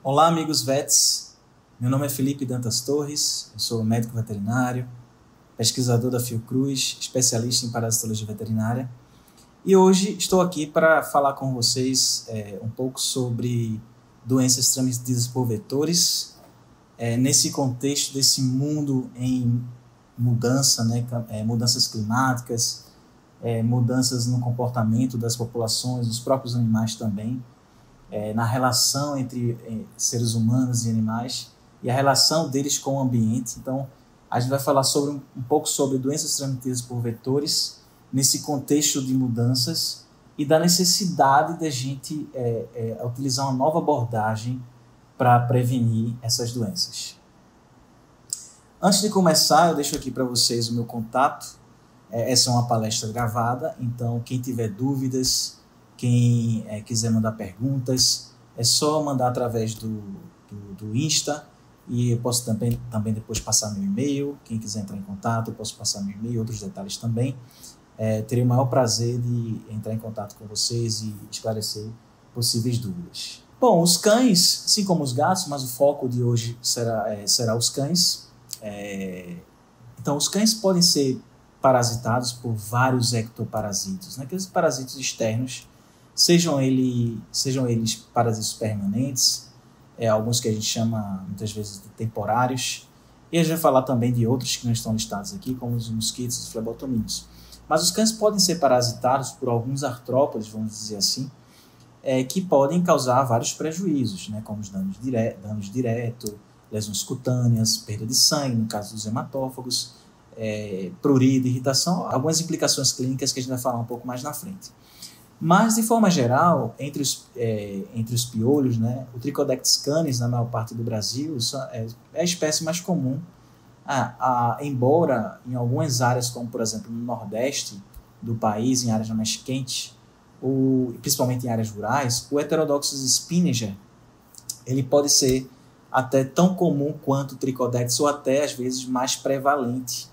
Olá, amigos vets. Meu nome é Felipe Dantas Torres, eu sou médico veterinário, pesquisador da Fiocruz, especialista em parasitologia veterinária. E hoje estou aqui para falar com vocês um pouco sobre doenças transmitidas por vetores, nesse contexto desse mundo em mudança, né, mudanças climáticas, mudanças no comportamento das populações, dos próprios animais também, na relação entre seres humanos e animais e a relação deles com o ambiente. Então, a gente vai falar sobre um pouco sobre doenças transmitidas por vetores nesse contexto de mudanças e da necessidade da gente utilizar uma nova abordagem para prevenir essas doenças. Antes de começar, eu deixo aqui para vocês o meu contato. Essa é uma palestra gravada, então quem tiver dúvidas, quem quiser mandar perguntas, é só mandar através do Insta, e eu posso também depois passar meu e-mail. Quem quiser entrar em contato, eu posso passar meu e-mail, outros detalhes também. Terei o maior prazer de entrar em contato com vocês e esclarecer possíveis dúvidas. Bom, os cães, assim como os gatos, mas o foco de hoje será os cães. Então, os cães podem ser parasitados por vários ectoparasitos, né? Aqueles parasitos externos, sejam eles parasitos permanentes, alguns que a gente chama muitas vezes de temporários, e a gente vai falar também de outros que não estão listados aqui, como os mosquitos e os flebotomídeos. Mas os cães podem ser parasitados por alguns artrópodes, vamos dizer assim, que podem causar vários prejuízos, né? Como os danos diretos, lesões cutâneas, perda de sangue, no caso dos hematófagos, prurido, irritação, algumas implicações clínicas que a gente vai falar um pouco mais na frente. Mas, de forma geral, entre os piolhos, né, o Trichodectes canis, na maior parte do Brasil, é a espécie mais comum, embora em algumas áreas, como por exemplo no Nordeste do país, em áreas mais quentes, principalmente em áreas rurais, o Heterodoxus spinager, ele pode ser até tão comum quanto o Trichodectes, ou até às vezes mais prevalente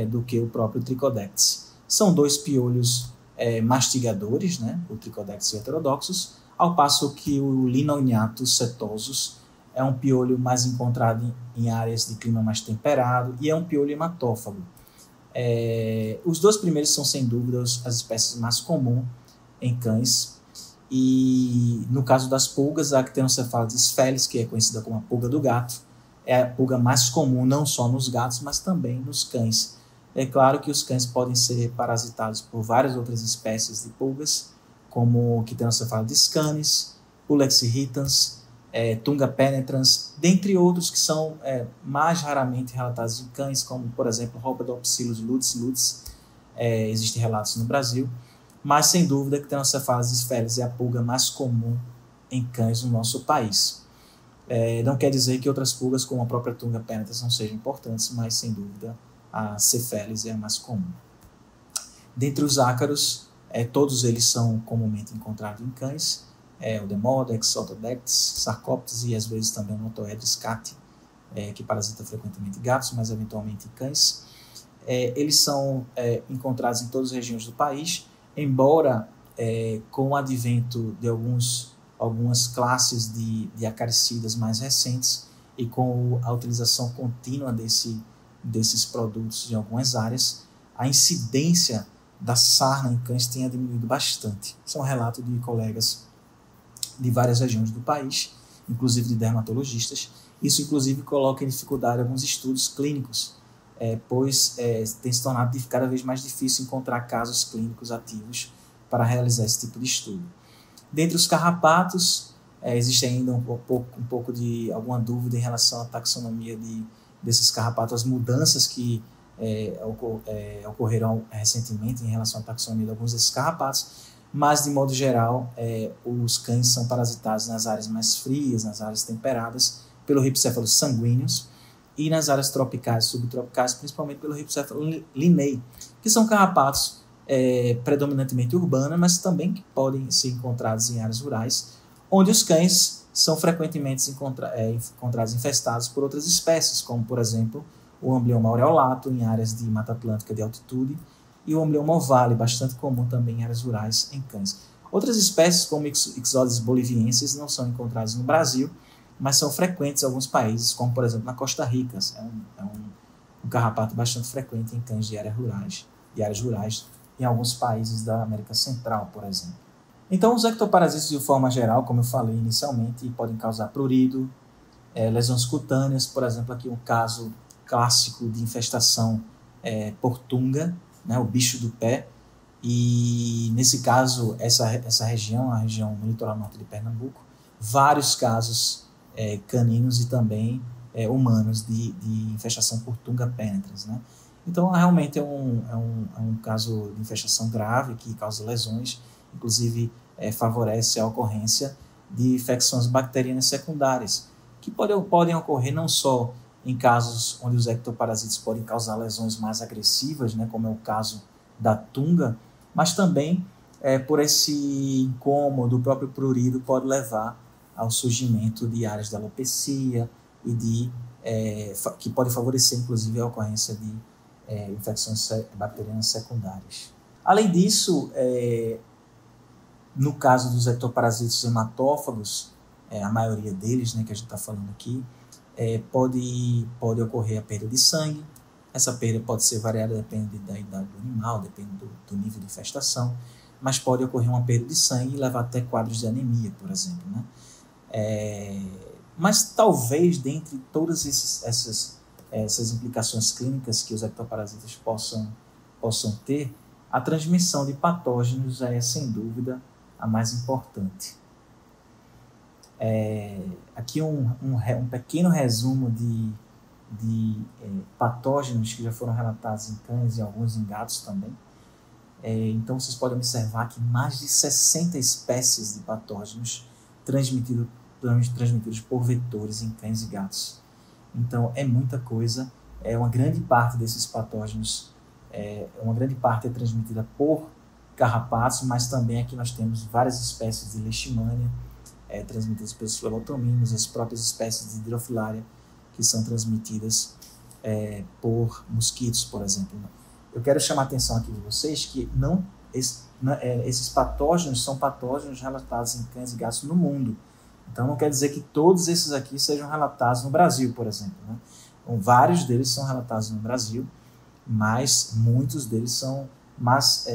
do que o próprio Trichodectes. São dois piolhos mastigadores, né, o Trichodectes e o Heterodoxus, ao passo que o Linoiniatus setosus é um piolho mais encontrado em áreas de clima mais temperado e é um piolho hematófago. Os dois primeiros são, sem dúvida, as espécies mais comuns em cães. E no caso das pulgas, a Actinocephalides felis, que é conhecida como a pulga do gato, é a pulga mais comum não só nos gatos, mas também nos cães. É claro que os cães podem ser parasitados por várias outras espécies de pulgas, como Actinocephalides canis, Pulex irritans, Tunga penetrans, dentre outros que são mais raramente relatados em cães, como, por exemplo, Rhopidopsilus lutis, existem relatos no Brasil, mas sem dúvida que Actinocephalides felis é a pulga mais comum em cães no nosso país. Não quer dizer que outras pulgas, como a própria Tunga penetrans, não sejam importantes, mas sem dúvida a C. felis é a mais comum. Dentre os ácaros, todos eles são comumente encontrados em cães, o Demodex, Otodectes, Sarcoptes e às vezes também o Notoedris cati, que parasita frequentemente gatos, mas eventualmente cães. Eles são encontrados em todas as regiões do país, embora com o advento de algumas classes de acaricidas mais recentes e com a utilização contínua desses produtos em algumas áreas, a incidência da sarna em cães tenha diminuído bastante. São relatos de colegas de várias regiões do país, inclusive de dermatologistas. Isso, inclusive, coloca em dificuldade alguns estudos clínicos, pois tem se tornado cada vez mais difícil encontrar casos clínicos ativos para realizar esse tipo de estudo. Dentre os carrapatos, existe ainda um pouco de alguma dúvida em relação à taxonomia desses carrapatos, as mudanças que ocorreram recentemente em relação à taxonomia de alguns desses carrapatos, mas, de modo geral, os cães são parasitados nas áreas mais frias, nas áreas temperadas, pelo Rhipicephalus sanguíneos, e nas áreas tropicais e subtropicais, principalmente pelo Rhipicephalus linnei, que são carrapatos predominantemente urbanos, mas também que podem ser encontrados em áreas rurais, onde os cães são frequentemente encontrados infestados por outras espécies, como, por exemplo, o Amblyomma aureolato em áreas de Mata Atlântica de altitude e o Amblyomma ovale, bastante comum também em áreas rurais em cães. Outras espécies, como Ixodes boliviensis, não são encontradas no Brasil, mas são frequentes em alguns países, como por exemplo na Costa Rica. Um carrapato bastante frequente em cães de áreas rurais, em alguns países da América Central, por exemplo. Então, os ectoparasitas, de forma geral, como eu falei inicialmente, podem causar prurido, lesões cutâneas, por exemplo, aqui um caso clássico de infestação por tunga, né, o bicho do pé, e nesse caso, essa região, a região no litoral norte de Pernambuco, vários casos caninos e também humanos de infestação por tunga penetrans, né? Então, realmente é um caso de infestação grave que causa lesões, inclusive favorece a ocorrência de infecções bacterianas secundárias, que podem ocorrer não só em casos onde os ectoparasitas podem causar lesões mais agressivas, né, como é o caso da tunga, mas também por esse incômodo, o próprio prurido pode levar ao surgimento de áreas de alopecia e que pode favorecer, inclusive, a ocorrência de infecções bacterianas secundárias. Além disso, no caso dos ectoparasitas hematófagos, a maioria deles, né, que a gente está falando aqui, pode ocorrer a perda de sangue. Essa perda pode ser variada, depende da idade do animal, depende do nível de infestação, mas pode ocorrer uma perda de sangue e levar até quadros de anemia, por exemplo, né? Mas talvez, dentre todas essas implicações clínicas que os ectoparasitas possam ter, a transmissão de patógenos é, sem dúvida, a mais importante. Aqui um pequeno resumo de patógenos que já foram relatados em cães e alguns em gatos também. Então, vocês podem observar que mais de 60 espécies de patógenos transmitidos por vetores em cães e gatos. Então, é muita coisa. Uma grande parte desses patógenos, uma grande parte é transmitida por carrapatos, mas também aqui nós temos várias espécies de leishmania transmitidas pelos flebotominos, as próprias espécies de Drofilaria que são transmitidas por mosquitos, por exemplo. Eu quero chamar a atenção aqui de vocês que esses patógenos são patógenos relatados em cães e gatos no mundo. Então, não quer dizer que todos esses aqui sejam relatados no Brasil, por exemplo, né? Então, vários deles são relatados no Brasil, mas muitos deles são mais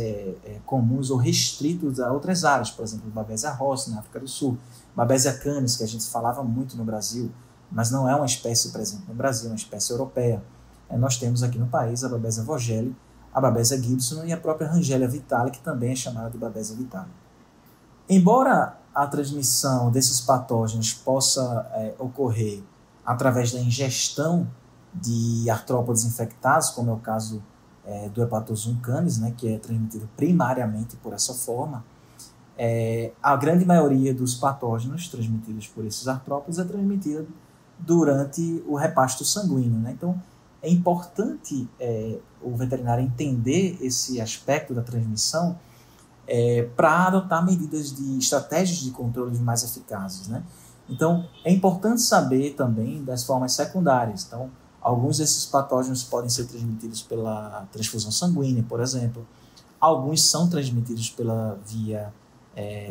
comuns ou restritos a outras áreas, por exemplo, Babesia rossi, na África do Sul, Babesia canis, que a gente falava muito no Brasil, mas não é uma espécie presente no Brasil, é uma espécie europeia. Nós temos aqui no país a Babesia vogeli, a Babesia gibsoni e a própria Rangelia vitale, que também é chamada de Babesia vitale. Embora a transmissão desses patógenos possa ocorrer através da ingestão de artrópodes infectados, como é o caso do Hepatozoon canis, né, que é transmitido primariamente por essa forma, a grande maioria dos patógenos transmitidos por esses artrópodes é transmitida durante o repasto sanguíneo, né? Então, é importante o veterinário entender esse aspecto da transmissão para adotar estratégias de controle mais eficazes, né? Então, é importante saber também das formas secundárias. Então, alguns desses patógenos podem ser transmitidos pela transfusão sanguínea, por exemplo. Alguns são transmitidos pela via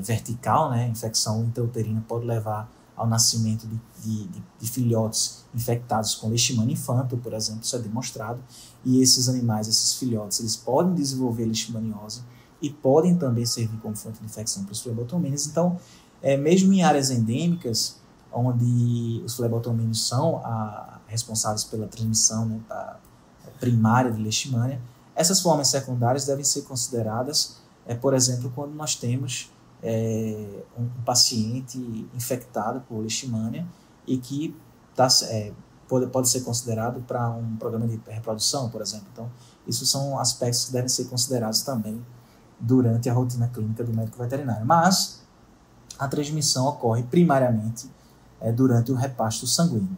vertical, né? A infecção intrauterina pode levar ao nascimento de filhotes infectados com leishmania infantil, por exemplo, isso é demonstrado. E esses animais, esses filhotes, eles podem desenvolver leishmaniose e podem também servir como fonte de infecção para os flebotominos. Então, mesmo em áreas endêmicas, onde os flebotominos são responsáveis pela transmissão, né, primária de leishmania, essas formas secundárias devem ser consideradas, por exemplo, quando nós temos um paciente infectado por leishmania e que pode ser considerado para um programa de reprodução, por exemplo. Então, isso são aspectos que devem ser considerados também durante a rotina clínica do médico veterinário. Mas a transmissão ocorre primariamente durante o repasto sanguíneo.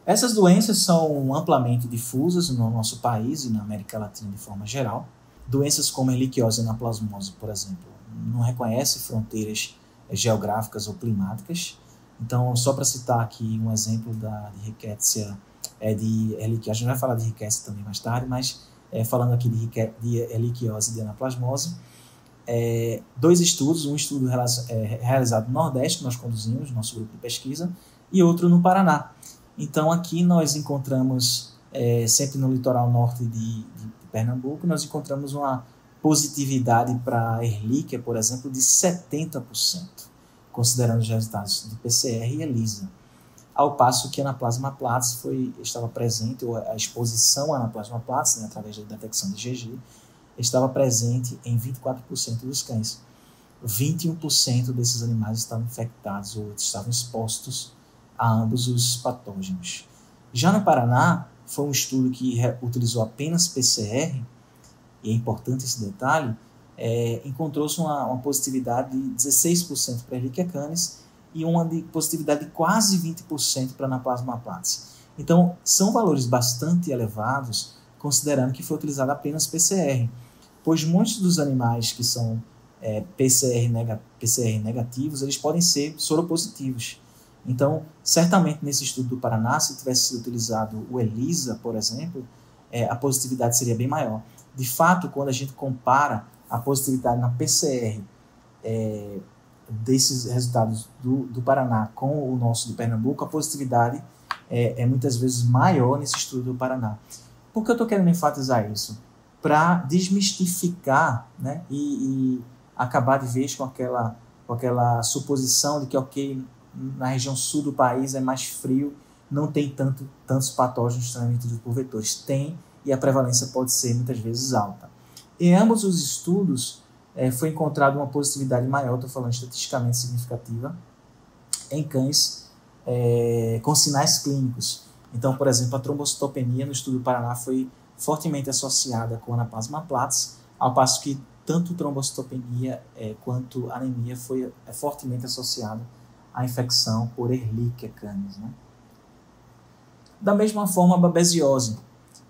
Essas doenças são amplamente difusas no nosso país e na América Latina de forma geral. Doenças como a erliquiose e anaplasmose, por exemplo, não reconhecem fronteiras geográficas ou climáticas. Então, só para citar aqui um exemplo de rickettsia, de erliquiose, a gente vai falar de rickettsia também mais tarde, mas falando aqui de erliquiose e de anaplasmose, dois estudos, um estudo realizado no Nordeste, que nós conduzimos, nosso grupo de pesquisa, e outro no Paraná. Então, aqui nós encontramos, sempre no litoral norte de Pernambuco, nós encontramos uma positividade para Ehrlichia, por exemplo, de 70%, considerando os resultados de PCR e ELISA. Ao passo que a Anaplasma platys estava presente, ou a exposição à Anaplasma platys, né, através da detecção de IgG, estava presente em 24% dos cães. 21% desses animais estavam infectados ou estavam expostos a ambos os patógenos. Já no Paraná, foi um estudo que utilizou apenas PCR, e é importante esse detalhe, encontrou-se uma positividade de 16% para Ehrlichia canis e uma positividade de quase 20% para Anaplasma platys. Então, são valores bastante elevados, considerando que foi utilizado apenas PCR, pois muitos dos animais que são PCR negativos, eles podem ser soropositivos. Então, certamente nesse estudo do Paraná, se tivesse sido utilizado o ELISA, por exemplo, a positividade seria bem maior. De fato, quando a gente compara a positividade na PCR desses resultados do Paraná com o nosso de Pernambuco, a positividade é muitas vezes maior nesse estudo do Paraná. Por que eu estou querendo enfatizar isso? Para desmistificar, né, e acabar de vez com aquela suposição de que, ok, na região sul do país é mais frio, não tem tantos patógenos transmitidos por vetores. Tem, e a prevalência pode ser muitas vezes alta. Em ambos os estudos, foi encontrada uma positividade maior, estou falando estatisticamente significativa, em cães com sinais clínicos. Então, por exemplo, a trombocitopenia no estudo do Paraná foi fortemente associada com a Anaplasma platys, ao passo que tanto trombocitopenia quanto anemia foi fortemente associada à infecção por Ehrlichia canis, né? Da mesma forma, a babesiose.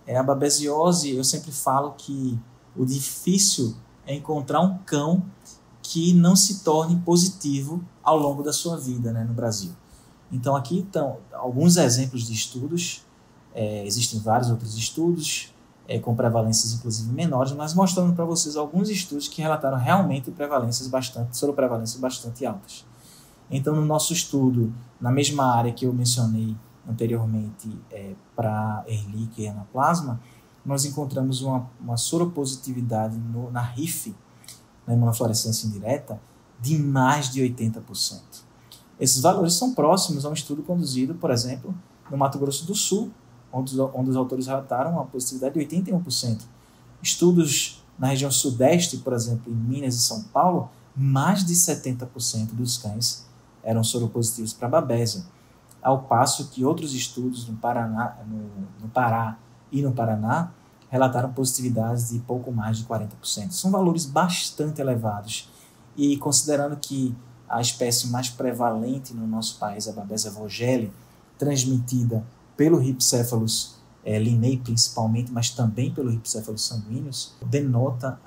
A babesiose, eu sempre falo que o difícil é encontrar um cão que não se torne positivo ao longo da sua vida, né, no Brasil. Então, aqui estão alguns exemplos de estudos, existem vários outros estudos, com prevalências inclusive menores, mas mostrando para vocês alguns estudos que relataram realmente soroprevalências bastante altas. Então, no nosso estudo, na mesma área que eu mencionei anteriormente para Ehrlichia e Anaplasma, nós encontramos uma soropositividade na RIF, na imunofluorescência indireta, de mais de 80%. Esses valores são próximos a um estudo conduzido, por exemplo, no Mato Grosso do Sul, onde os autores relataram uma positividade de 81%. Estudos na região sudeste, por exemplo, em Minas e São Paulo, mais de 70% dos cães eram soropositivos para babésia, ao passo que outros estudos no Pará e no Paraná relataram positividades de pouco mais de 40%. São valores bastante elevados e considerando que a espécie mais prevalente no nosso país é a Babesia vogeli, transmitida pelo Rhipicephalus linnei principalmente, mas também pelo Rhipicephalus sanguineus, denota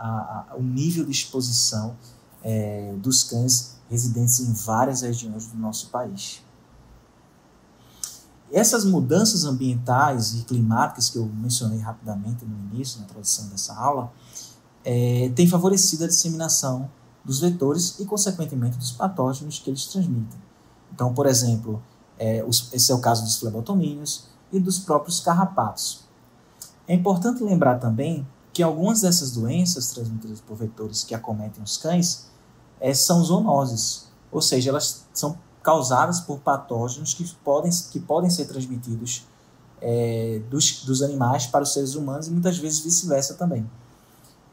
o nível de exposição dos cães residentes em várias regiões do nosso país. Essas mudanças ambientais e climáticas que eu mencionei rapidamente no início, na introdução dessa aula, têm favorecido a disseminação dos vetores e, consequentemente, dos patógenos que eles transmitem. Então, por exemplo, esse é o caso dos flebotomíneos e dos próprios carrapatos. É importante lembrar também que algumas dessas doenças transmitidas por vetores que acometem os cães são zoonoses, ou seja, elas são causadas por patógenos que podem ser transmitidos dos animais para os seres humanos e muitas vezes vice-versa também.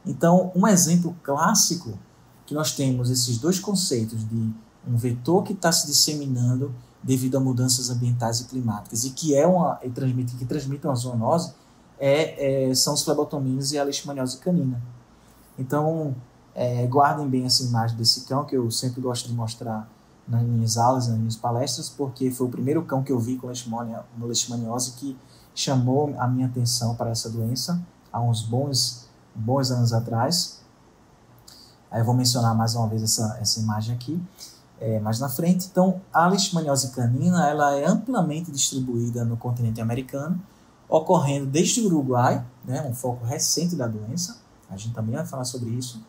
Então, um exemplo clássico que nós temos esses dois conceitos de um vetor que está se disseminando devido a mudanças ambientais e climáticas e que transmite uma zoonose são os flebotomíneos e a leishmaniose canina. Então, guardem bem essa imagem desse cão que eu sempre gosto de mostrar nas minhas aulas, nas minhas palestras, porque foi o primeiro cão que eu vi com leishmaniose que chamou a minha atenção para essa doença há uns bons anos atrás. Aí eu vou mencionar mais uma vez essa imagem aqui, mais na frente. Então, a leishmaniose canina ela é amplamente distribuída no continente americano, ocorrendo desde o Uruguai, né, um foco recente da doença, a gente também vai falar sobre isso,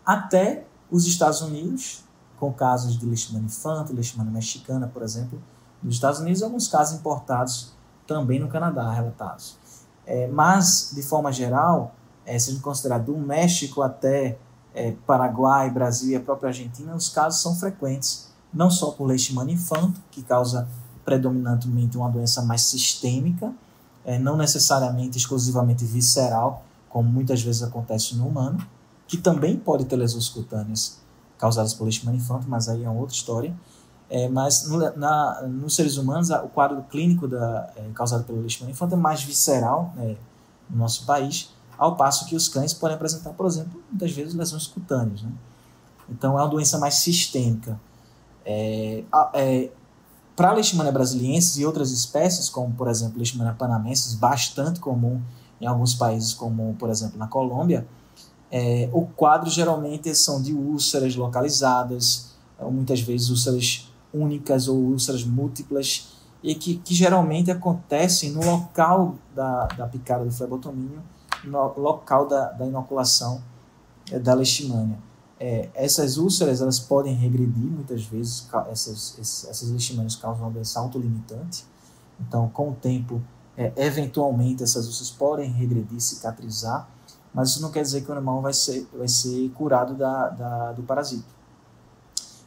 até Os Estados Unidos, com casos de leishmania infante, leishmania mexicana, por exemplo, nos Estados Unidos, e alguns casos importados também no Canadá, relatados. Mas, de forma geral, se a gente considerar do México até Paraguai, Brasil e a própria Argentina, os casos são frequentes, não só por leishmania infante, que causa predominantemente uma doença mais sistêmica, não necessariamente exclusivamente visceral, como muitas vezes acontece no humano, que também pode ter lesões cutâneas causadas por leishmania infante, mas aí é uma outra história. Mas nos seres humanos, o quadro clínico causado pela leishmania infante é mais visceral, no nosso país, ao passo que os cães podem apresentar, por exemplo, muitas vezes lesões cutâneas, né? Então é uma doença mais sistêmica. Para a leishmania brasiliensis e outras espécies, como por exemplo leishmania panamensis, bastante comum em alguns países, como por exemplo na Colômbia, o quadro geralmente são de úlceras localizadas, muitas vezes úlceras únicas ou úlceras múltiplas, e que geralmente acontecem no local da picada do flebotomínio, no local da inoculação da leishmania. Essas úlceras elas podem regredir muitas vezes, essas leishmanias causam uma doença autolimitante, então com o tempo, eventualmente essas úlceras podem regredir, cicatrizar, mas isso não quer dizer que o animal vai ser curado do parasito.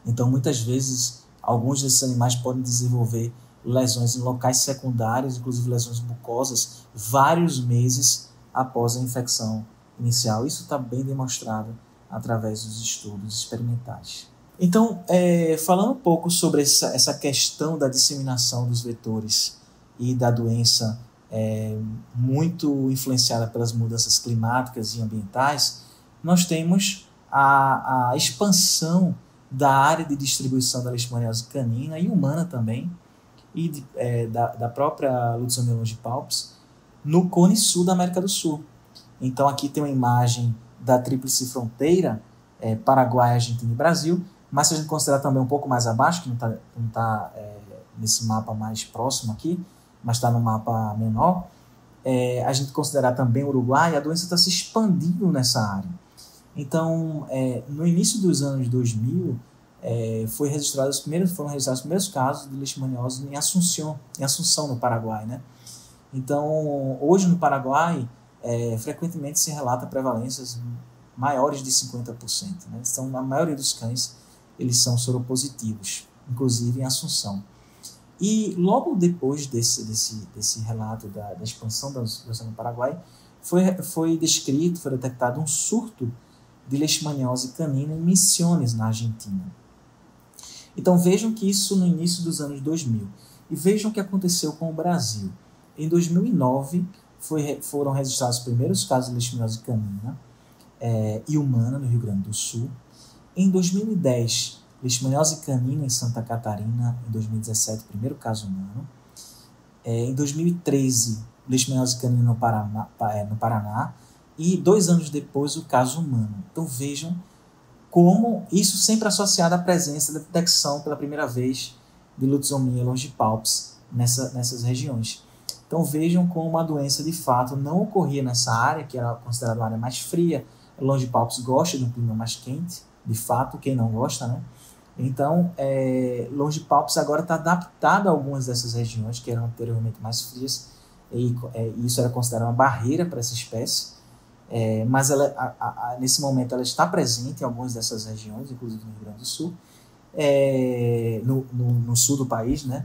Então muitas vezes alguns desses animais podem desenvolver lesões em locais secundários, inclusive lesões mucosas, vários meses após a infecção inicial. Isso está bem demonstrado através dos estudos experimentais. Então, falando um pouco sobre essa questão da disseminação dos vetores e da doença muito influenciada pelas mudanças climáticas e ambientais, nós temos a expansão da área de distribuição da leishmaniose canina e humana também, e da própria Lutzomyia longipalpis, no cone sul da América do Sul. Então aqui tem uma imagem da tríplice fronteira, Paraguai, Argentina e Brasil, mas se a gente considerar também um pouco mais abaixo, que não está nesse mapa mais próximo aqui, mas está no mapa menor, a gente considerar também o Uruguai, a doença está se expandindo nessa área. Então, no início dos anos 2000, foram registrados os primeiros casos de leishmaniose em Assunção, no Paraguai, né? Então, hoje no Paraguai, frequentemente se relata prevalências maiores de 50%. Né? Então, na maioria dos cães, eles são soropositivos, inclusive em Assunção. E logo depois desse relato da expansão da doença no Paraguai, foi detectado um surto de leishmaniose canina em Misiones, na Argentina. Então vejam que isso no início dos anos 2000. E vejam o que aconteceu com o Brasil. Em 2009, foram registrados os primeiros casos de leishmaniose canina e humana no Rio Grande do Sul. Em 2010, leishmaniose canina em Santa Catarina. Em 2017, primeiro caso humano. Em 2013, leishmaniose canina no Paraná. E 2 anos depois, o caso humano. Então vejam como isso sempre associado à presença da detecção pela primeira vez de Lutzomyia longipalpis nessas regiões. Então vejam como a doença de fato não ocorria nessa área, que era considerada uma área mais fria. Longipalpis gosta de um clima mais quente, de fato, quem não gosta, né? Então, Longipalpis agora está adaptado a algumas dessas regiões que eram anteriormente mais frias, e isso era considerado uma barreira para essa espécie. Mas nesse momento ela está presente em algumas dessas regiões, inclusive no Rio Grande do Sul, no sul do país, né?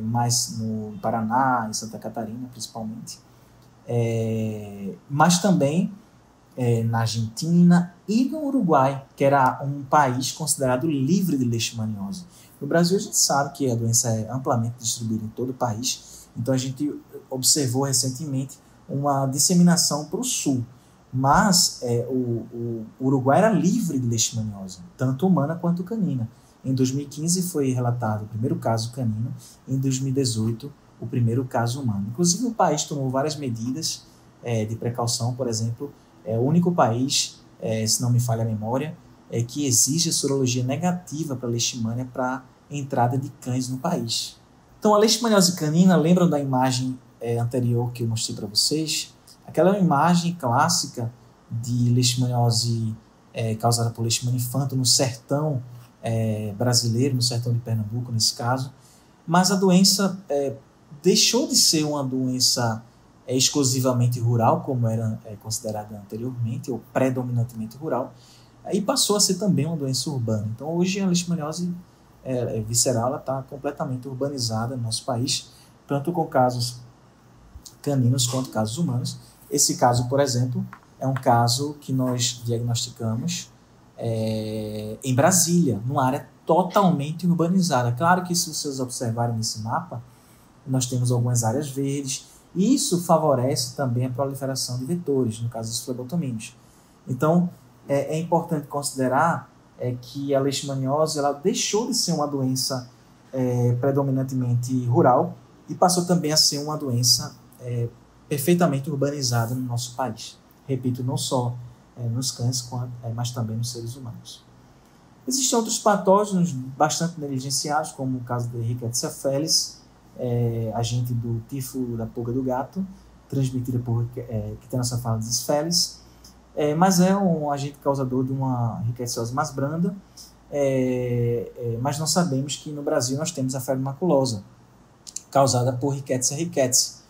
Mas no Paraná e Santa Catarina, principalmente. Mas também na Argentina e no Uruguai, que era um país considerado livre de leishmaniose. No Brasil, a gente sabe que a doença é amplamente distribuída em todo o país, então a gente observou recentemente uma disseminação para o sul. Mas o Uruguai era livre de leishmaniose, tanto humana quanto canina. Em 2015 foi relatado o primeiro caso canino, em 2018 o primeiro caso humano. Inclusive o país tomou várias medidas de precaução, por exemplo, é o único país, se não me falha a memória, que exige a sorologia negativa para leishmania para entrada de cães no país. Então a leishmaniose canina, lembram da imagem anterior que eu mostrei para vocês? Aquela imagem clássica de leishmaniose causada por leishmania infantil no sertão brasileiro, no sertão de Pernambuco, nesse caso. Mas a doença deixou de ser uma doença exclusivamente rural, como era considerada anteriormente, ou predominantemente rural, e passou a ser também uma doença urbana. Então, hoje, a leishmaniose visceral está completamente urbanizada no nosso país, tanto com casos caninos quanto casos humanos. Esse caso, por exemplo, é um caso que nós diagnosticamos em Brasília, numa área totalmente urbanizada. Claro que, se vocês observarem nesse mapa, nós temos algumas áreas verdes, e isso favorece também a proliferação de vetores, no caso dos flebotomíneos. Então, é importante considerar que a leishmaniose ela deixou de ser uma doença predominantemente rural e passou também a ser uma doença perfeitamente urbanizada no nosso país. Repito, não só nos cães, mas também nos seres humanos. Existem outros patógenos bastante negligenciados, como o caso da Rickettsia felis, agente do tifo da pulga do gato, transmitida por Ctenocephalides felis, mas é um agente causador de uma ricketsiose mais branda, mas nós sabemos que no Brasil nós temos a febre maculosa, causada por Rickettsia rickettsii,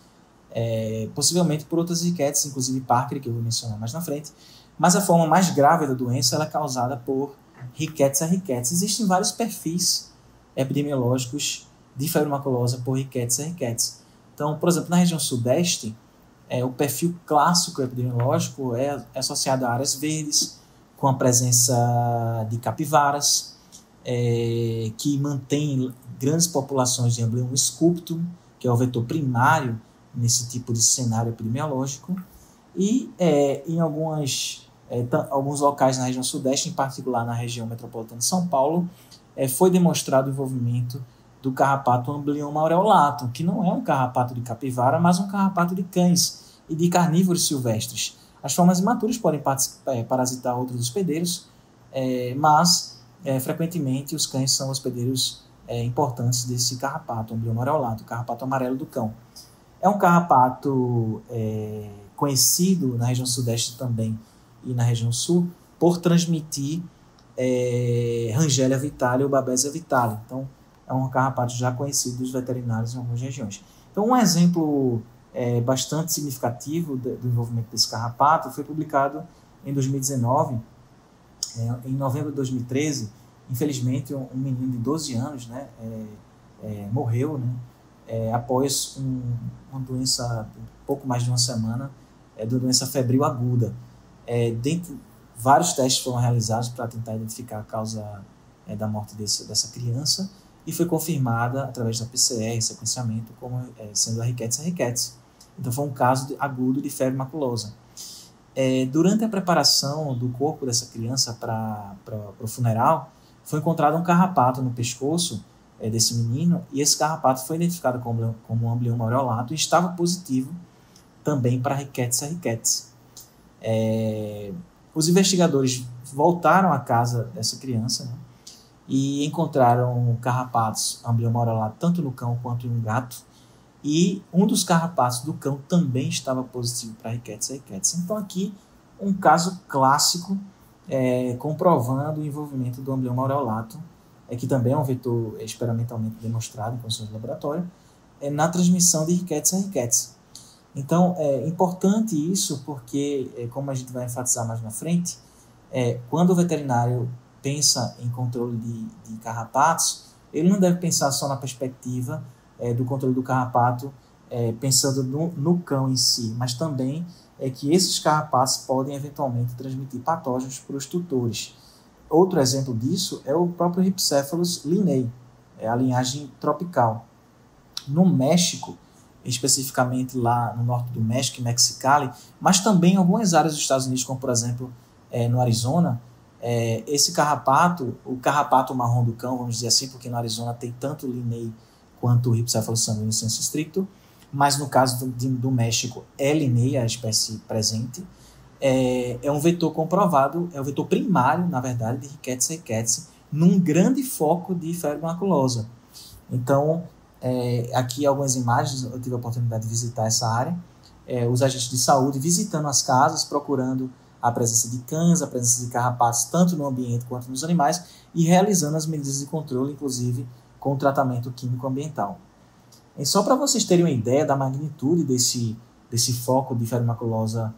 possivelmente por outras rickettsias, inclusive Parker, que eu vou mencionar mais na frente, mas a forma mais grave da doença ela é causada por Rickettsia rickettsii. Existem vários perfis epidemiológicos de febre maculosa por Rickettsia rickettsii. Então, por exemplo, na região sudeste, o perfil clássico epidemiológico é associado a áreas verdes, com a presença de capivaras, que mantém grandes populações de Amblyomma sculptum, que é o vetor primário nesse tipo de cenário epidemiológico, e em alguns locais na região sudeste, em particular na região metropolitana de São Paulo, foi demonstrado o envolvimento do carrapato Amblyomma aureolatum, que não é um carrapato de capivara, mas um carrapato de cães e de carnívoros silvestres. As formas imaturas podem parasitar outros hospedeiros, mas frequentemente os cães são hospedeiros importantes desse carrapato, Amblyomma aureolatum, o carrapato amarelo do cão. É um carrapato conhecido na região sudeste também e na região sul por transmitir Rangelia vitale ou Babesia vitale. Então, é um carrapato já conhecido dos veterinários em algumas regiões. Então, um exemplo bastante significativo do envolvimento desse carrapato foi publicado em 2019, em novembro de 2013. Infelizmente, um menino de 12 anos morreu, após uma doença, pouco mais de uma semana, de uma doença febril aguda. Vários testes foram realizados para tentar identificar a causa da morte dessa criança, e foi confirmada através da PCR, sequenciamento, como sendo a Rickettsia rickettsii. Então, foi um caso agudo de febre maculosa. Durante a preparação do corpo dessa criança para o funeral, foi encontrado um carrapato no pescoço desse menino, e esse carrapato foi identificado como Amblyomma aureolatum e estava positivo também para Rickettsia rickettsii. Os investigadores voltaram à casa dessa criança, e encontraram carrapatos Amblyomma aureolatum tanto no cão quanto no gato, e um dos carrapatos do cão também estava positivo para Rickettsia rickettsii. Então, aqui um caso clássico comprovando o envolvimento do Amblyomma aureolatum, que também é um vetor experimentalmente demonstrado em condições de laboratório, na transmissão de Rickettsia rickettsii. Então, é importante isso porque, como a gente vai enfatizar mais na frente, quando o veterinário pensa em controle de carrapatos, ele não deve pensar só na perspectiva do controle do carrapato, pensando no cão em si, mas também que esses carrapatos podem eventualmente transmitir patógenos para os tutores. Outro exemplo disso é o próprio Rhipicephalus linnei, a linhagem tropical. No México, especificamente lá no norte do México, em Mexicali, mas também em algumas áreas dos Estados Unidos, como por exemplo no Arizona, esse carrapato, o carrapato marrom do cão, vamos dizer assim, porque no Arizona tem tanto o linnei quanto o Rhipicephalus sanguinis sensu stricto, mas no caso do México é linnei, a espécie presente, é um vetor comprovado, é o vetor primário, na verdade, de Rickettsia rickettsii, num grande foco de febre maculosa. Então, aqui algumas imagens, eu tive a oportunidade de visitar essa área, os agentes de saúde visitando as casas, procurando a presença de cães, a presença de carrapatos, tanto no ambiente quanto nos animais, e realizando as medidas de controle, inclusive com o tratamento químico ambiental. E só para vocês terem uma ideia da magnitude desse foco de febre maculosa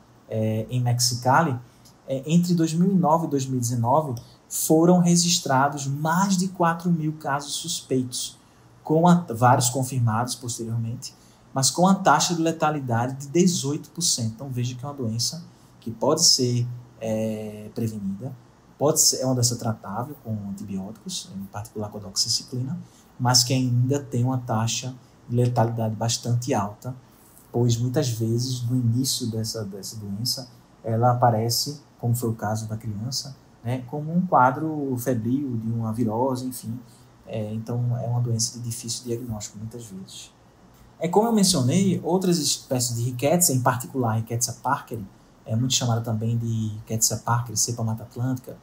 em Mexicali, entre 2009 e 2019 foram registrados mais de 4.000 casos suspeitos, com vários confirmados posteriormente, mas com a taxa de letalidade de 18%. Então veja que é uma doença que pode ser prevenida, é uma doença tratável com antibióticos, em particular com a doxiciclina, mas que ainda tem uma taxa de letalidade bastante alta, pois muitas vezes no início dessa doença ela aparece, como foi o caso da criança, né, como um quadro febril de uma virose, enfim. Então é uma doença de difícil diagnóstico muitas vezes. Como eu mencionei, outras espécies de Rickettsia, em particular a Rickettsia parkeri, muito chamada também de Rickettsia parkeri, cepa mata atlântica,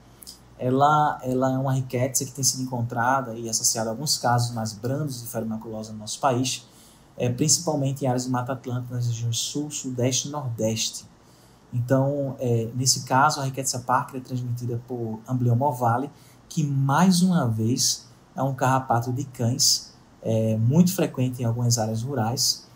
ela é uma Rickettsia que tem sido encontrada e associada a alguns casos mais brandos de febre maculosa no nosso país, principalmente em áreas de mata atlântica nas regiões sul, sudeste e nordeste. Então, nesse caso, a Rickettsia parkeri é transmitida por Amblyomma ovale, que mais uma vez é um carrapato de cães, muito frequente em algumas áreas rurais,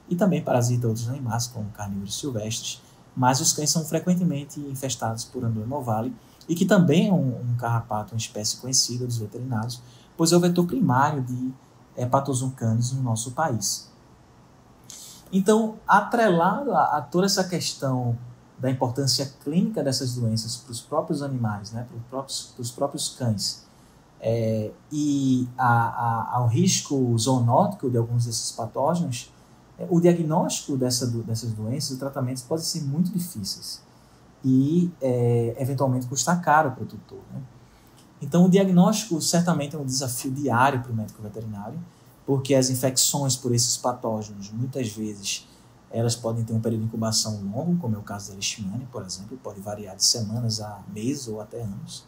e também parasita outros animais, como carnívoros silvestres, mas os cães são frequentemente infestados por Amblyomma ovale, e que também é um carrapato, uma espécie conhecida dos veterinários, pois é o vetor primário de Hepatozoon canis no nosso país. Então, atrelado a toda essa questão da importância clínica dessas doenças para os próprios animais, né, para os próprios cães, e ao risco zoonótico de alguns desses patógenos, o diagnóstico dessas doenças e tratamentos podem ser muito difíceis e, eventualmente, custar caro para o tutor, né? Então, o diagnóstico certamente é um desafio diário para o médico veterinário, porque as infecções por esses patógenos, muitas vezes, elas podem ter um período de incubação longo, como é o caso da Leishmania, por exemplo, pode variar de semanas a meses ou até anos.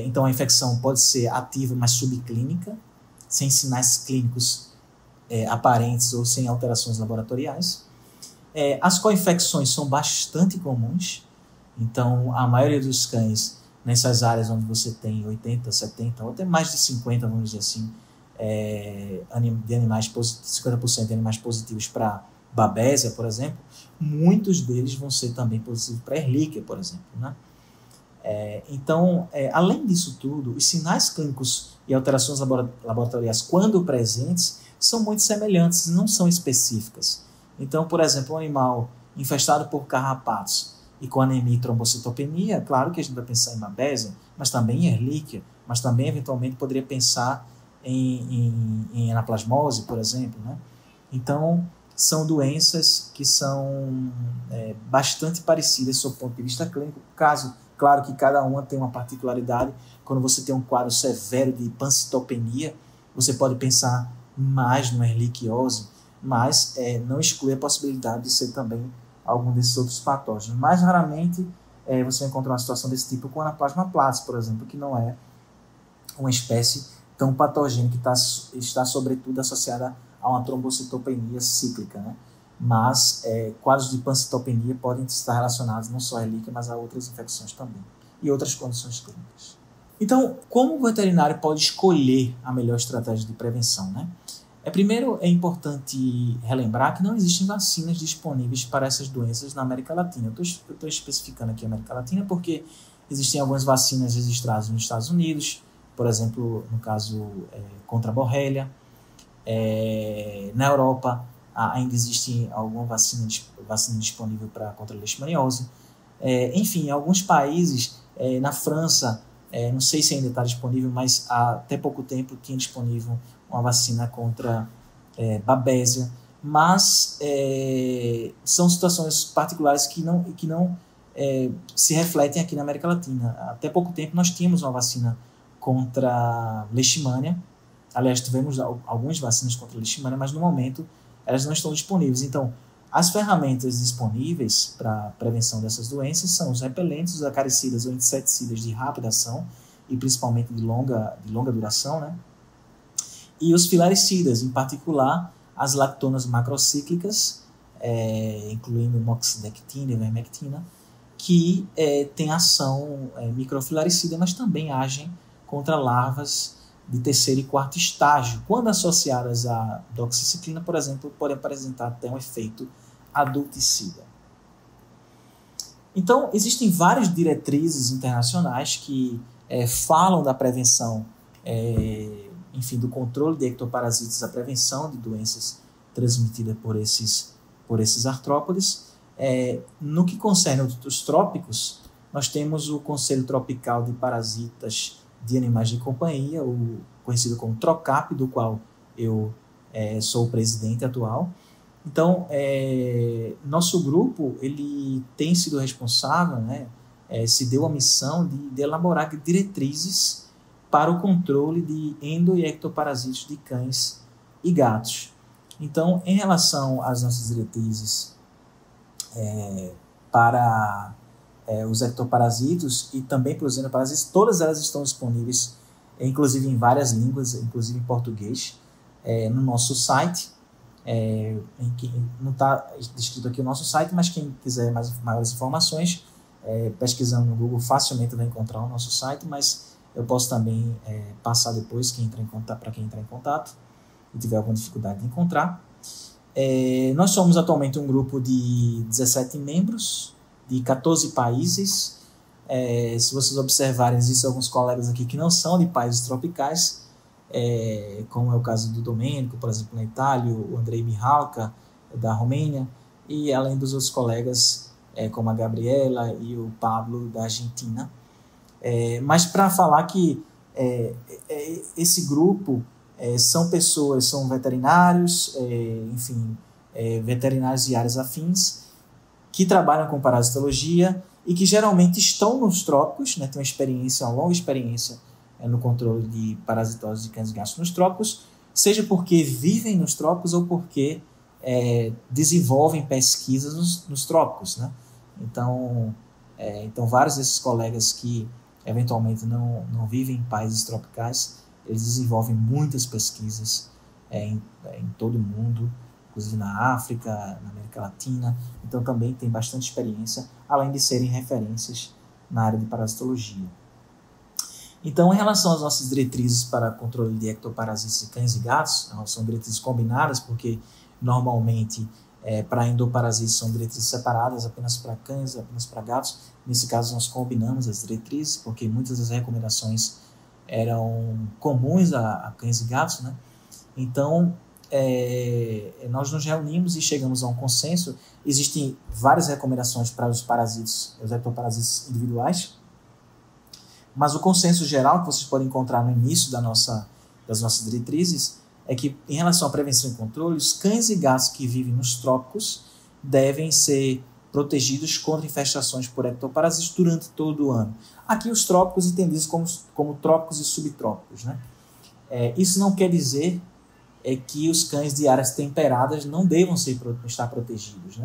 Então, a infecção pode ser ativa, mas subclínica, sem sinais clínicos aparentes ou sem alterações laboratoriais. As co-infecções são bastante comuns, então a maioria dos cães, nessas áreas onde você tem 80, 70 ou até mais de 50, vamos dizer assim, de animais 50% de animais positivos para Babésia, por exemplo, muitos deles vão ser também positivos para Ehrlichia, por exemplo, né? Então, além disso tudo, os sinais clínicos e alterações laboratoriais, quando presentes, são muito semelhantes, não são específicas. Então, por exemplo, um animal infestado por carrapatos e com anemia e trombocitopenia, claro que a gente vai pensar em Babésia, mas também em Ehrlichia, mas também, eventualmente, poderia pensar em anaplasmose, por exemplo, né? Então, são doenças que são bastante parecidas sob o ponto de vista clínico. Claro que cada uma tem uma particularidade. Quando você tem um quadro severo de pancitopenia, você pode pensar mais numa erliquiose, mas não exclui a possibilidade de ser também algum desses outros patógenos. Mais raramente você vai encontrar uma situação desse tipo com Anaplasma platys, por exemplo, que não é uma espécie tão patogênica, que está sobretudo associada a uma trombocitopenia cíclica, né? Mas quadros de pancitopenia podem estar relacionados não só à Ehrlichia, mas a outras infecções também, e outras condições clínicas. Então, como o veterinário pode escolher a melhor estratégia de prevenção, né? Primeiro, é importante relembrar que não existem vacinas disponíveis para essas doenças na América Latina. Eu estou especificando aqui a América Latina porque existem algumas vacinas registradas nos Estados Unidos, por exemplo, no caso contra a borrelia. Na Europa, ainda existe alguma vacina disponível contra a leishmaniose. Enfim, em alguns países, na França, não sei se ainda está disponível, mas há até pouco tempo tinha disponível uma vacina contra Babésia, mas são situações particulares que não se refletem aqui na América Latina. Até pouco tempo nós tínhamos uma vacina contra Leishmania, aliás, tivemos algumas vacinas contra Leishmania, mas no momento elas não estão disponíveis. Então, as ferramentas disponíveis para prevenção dessas doenças são os repelentes, os acaricidas ou inseticidas de rápida ação e principalmente de longa duração, né? E os filaricidas, em particular as lactonas macrocíclicas, incluindo moxidectina e vermectina, que tem ação microfilaricida, mas também agem contra larvas de terceiro e quarto estágio. Quando associadas à doxiciclina, por exemplo, podem apresentar até um efeito adulticida. Então, existem várias diretrizes internacionais que falam da prevenção, do controle de ectoparasitas, a prevenção de doenças transmitidas por esses artrópodes. No que concerne os trópicos, nós temos o Conselho Tropical de Parasitas de Animais de Companhia, o conhecido como TROCAP, do qual eu sou o presidente atual. Então, nosso grupo ele tem sido responsável, se deu a missão de elaborar diretrizes para o controle de endo- e ectoparasitos de cães e gatos. Então, em relação às nossas diretrizes para os ectoparasitos e também para os endoparasitos, todas elas estão disponíveis, inclusive em várias línguas, inclusive em português, no nosso site. Não está descrito aqui o nosso site, mas quem quiser maiores informações, pesquisando no Google, facilmente vai encontrar o nosso site, mas eu posso também passar depois para quem entrar em contato e tiver alguma dificuldade de encontrar. Nós somos atualmente um grupo de 17 membros, de 14 países. Se vocês observarem, existem alguns colegas aqui que não são de países tropicais, como é o caso do Domênico, por exemplo, na Itália, o Andrei Mihalka, da Romênia, e além dos outros colegas, como a Gabriela e o Pablo, da Argentina. Mas para falar que esse grupo são pessoas, são veterinários, veterinários e áreas afins, que trabalham com parasitologia e que geralmente estão nos trópicos, têm uma longa experiência no controle de parasitose de cães e gatos nos trópicos, seja porque vivem nos trópicos ou porque desenvolvem pesquisas nos trópicos. Então, vários desses colegas que eventualmente não vivem em países tropicais, eles desenvolvem muitas pesquisas em todo o mundo, inclusive na África, na América Latina. Então também tem bastante experiência, além de serem referências na área de parasitologia. Então, em relação às nossas diretrizes para controle de ectoparasitas de cães e gatos, são diretrizes combinadas, porque normalmente para endoparasitas são diretrizes separadas, apenas para cães, apenas para gatos. Nesse caso, nós combinamos as diretrizes, porque muitas das recomendações eram comuns a cães e gatos, Então, nós nos reunimos e chegamos a um consenso. Existem várias recomendações para os ectoparasitas individuais, mas o consenso geral que vocês podem encontrar no início das nossas diretrizes é que, em relação à prevenção e controle, os cães e gatos que vivem nos trópicos devem ser protegidos contra infestações por ectoparasitas durante todo o ano. Aqui os trópicos entendidos como trópicos e subtrópicos. Isso não quer dizer que os cães de áreas temperadas não devam estar protegidos.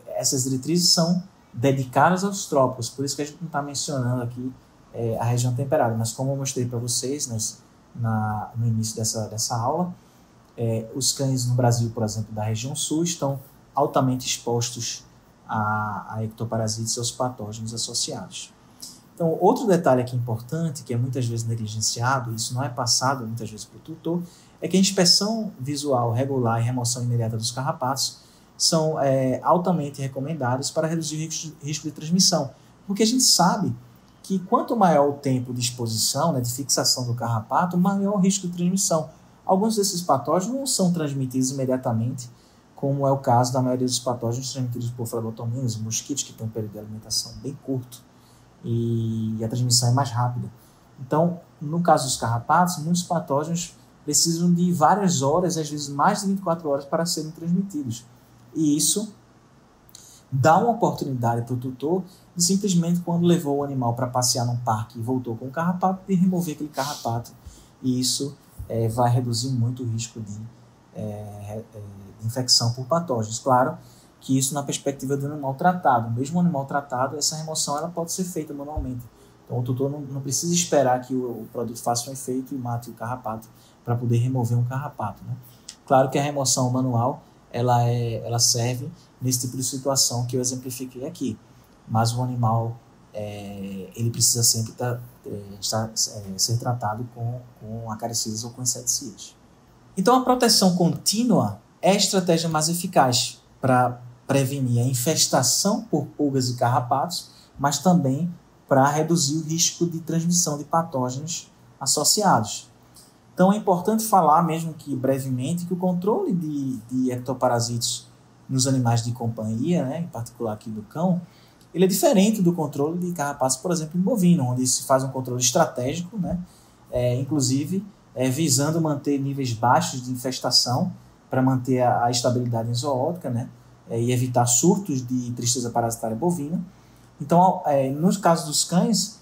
Essas diretrizes são dedicadas aos trópicos, por isso que a gente não está mencionando aqui a região temperada, mas como eu mostrei para vocês no início dessa aula, os cães no Brasil, por exemplo, da região sul, estão altamente expostos a ectoparasitas e aos patógenos associados. Então, outro detalhe aqui importante, que é muitas vezes negligenciado, isso não é passado muitas vezes para o tutor, é que a inspeção visual regular e remoção imediata dos carrapatos são altamente recomendados para reduzir o risco de transmissão, porque a gente sabe que quanto maior o tempo de exposição, de fixação do carrapato, maior o risco de transmissão. Alguns desses patógenos não são transmitidos imediatamente, como é o caso da maioria dos patógenos transmitidos por flebotominas, mosquitos, que têm um período de alimentação bem curto, e a transmissão é mais rápida. Então, no caso dos carrapatos, muitos patógenos precisam de várias horas, às vezes mais de 24 horas, para serem transmitidos. E isso dá uma oportunidade para o tutor de simplesmente, quando levou o animal para passear num parque e voltou com o carrapato, de remover aquele carrapato. E isso vai reduzir muito o risco de infecção por patógenos. Claro que isso na perspectiva do animal tratado. Mesmo o animal tratado, essa remoção ela pode ser feita manualmente. Então o tutor não precisa esperar que o produto faça um efeito e mate o carrapato para poder remover um carrapato. Claro que a remoção manual ela serve nesse tipo de situação que eu exemplifiquei aqui. mas o animal ele precisa sempre ser tratado com acaricidas ou com inseticidas. Então, a proteção contínua é a estratégia mais eficaz para prevenir a infestação por pulgas e carrapatos, mas também para reduzir o risco de transmissão de patógenos associados. Então, é importante falar, mesmo que brevemente, que o controle de ectoparasitos nos animais de companhia, né, em particular aqui do cão, ele é diferente do controle de carrapatos, por exemplo, em bovino, onde se faz um controle estratégico, né, inclusive visando manter níveis baixos de infestação para manter a estabilidade zoótica, né, e evitar surtos de tristeza parasitária bovina. Então, nos casos dos cães,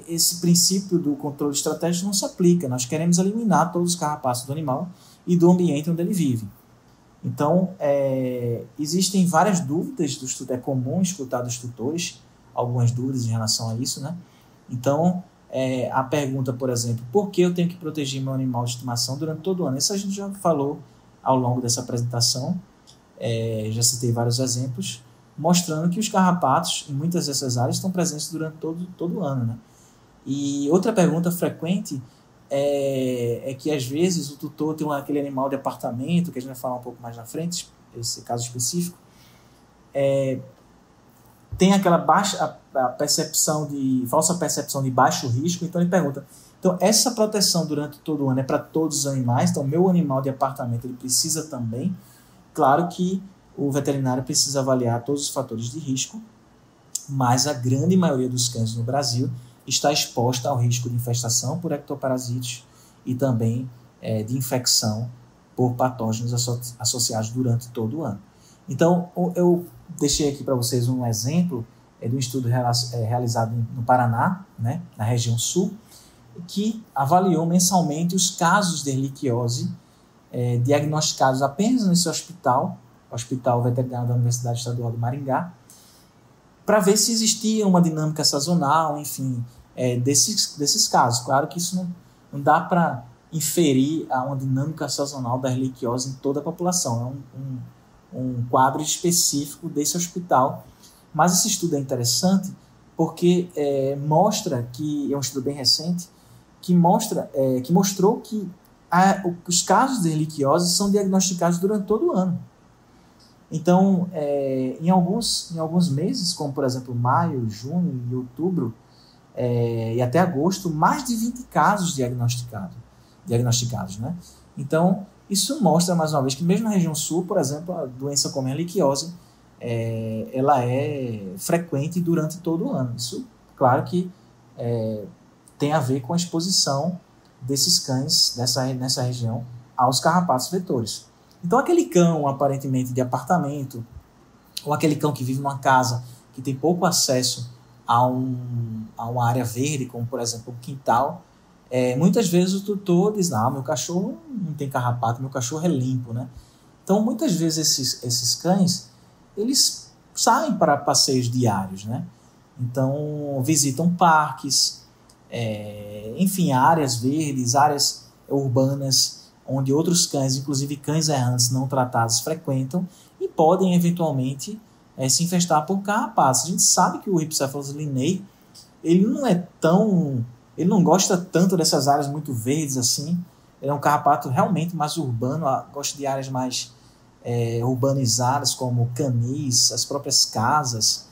esse princípio do controle estratégico não se aplica. Nós queremos eliminar todos os carrapatos do animal e do ambiente onde ele vive. Então, existem várias dúvidas dos tutores. É comum escutar dos tutores algumas dúvidas em relação a isso, né? Então, a pergunta, por exemplo, por que eu tenho que proteger meu animal de estimação durante todo o ano? Isso a gente já falou ao longo dessa apresentação. Já citei vários exemplos, mostrando que os carrapatos, em muitas dessas áreas, estão presentes durante todo o ano, né? E outra pergunta frequente é que, às vezes, o tutor tem aquele animal de apartamento, que a gente vai falar um pouco mais na frente, esse caso específico, tem aquela falsa percepção de baixo risco, então ele pergunta, então essa proteção durante todo o ano é para todos os animais, então meu animal de apartamento ele precisa também. Claro que o veterinário precisa avaliar todos os fatores de risco, mas a grande maioria dos cães no Brasil está exposta ao risco de infestação por ectoparasitos e também de infecção por patógenos associados durante todo o ano. Então, eu deixei aqui para vocês um exemplo de um estudo realizado no Paraná, né, na região sul, que avaliou mensalmente os casos de erliquiose diagnosticados apenas nesse Hospital Veterinário da Universidade Estadual do Maringá, para ver se existia uma dinâmica sazonal, enfim, desses casos. Claro que isso não dá para inferir a uma dinâmica sazonal da erliquiose em toda a população, é um quadro específico desse hospital. Mas esse estudo é interessante porque mostra que, é um estudo bem recente, que mostrou que os casos de erliquiose são diagnosticados durante todo o ano. Então, em alguns meses, como por exemplo maio, junho e outubro, e até agosto, mais de 20 casos diagnosticados, né? Então, isso mostra mais uma vez que mesmo na região sul, por exemplo, a doença como a erliquiose, ela é frequente durante todo o ano. Isso, claro que tem a ver com a exposição desses cães nessa região aos carrapatos vetores. Então, aquele cão aparentemente de apartamento, ou aquele cão que vive numa casa que tem pouco acesso a uma área verde, como por exemplo um quintal, muitas vezes o tutor diz, não, meu cachorro não tem carrapato, meu cachorro é limpo, né? Então, muitas vezes esses cães, eles saem para passeios diários, né? Então, visitam parques, enfim, áreas verdes, áreas urbanas, onde outros cães, inclusive cães errantes não tratados, frequentam e podem eventualmente se infestar por carrapatos. A gente sabe que o Rhipicephalus linnei, ele não gosta tanto dessas áreas muito verdes assim. Ele é um carrapato realmente mais urbano, gosta de áreas mais urbanizadas, como canis, as próprias casas.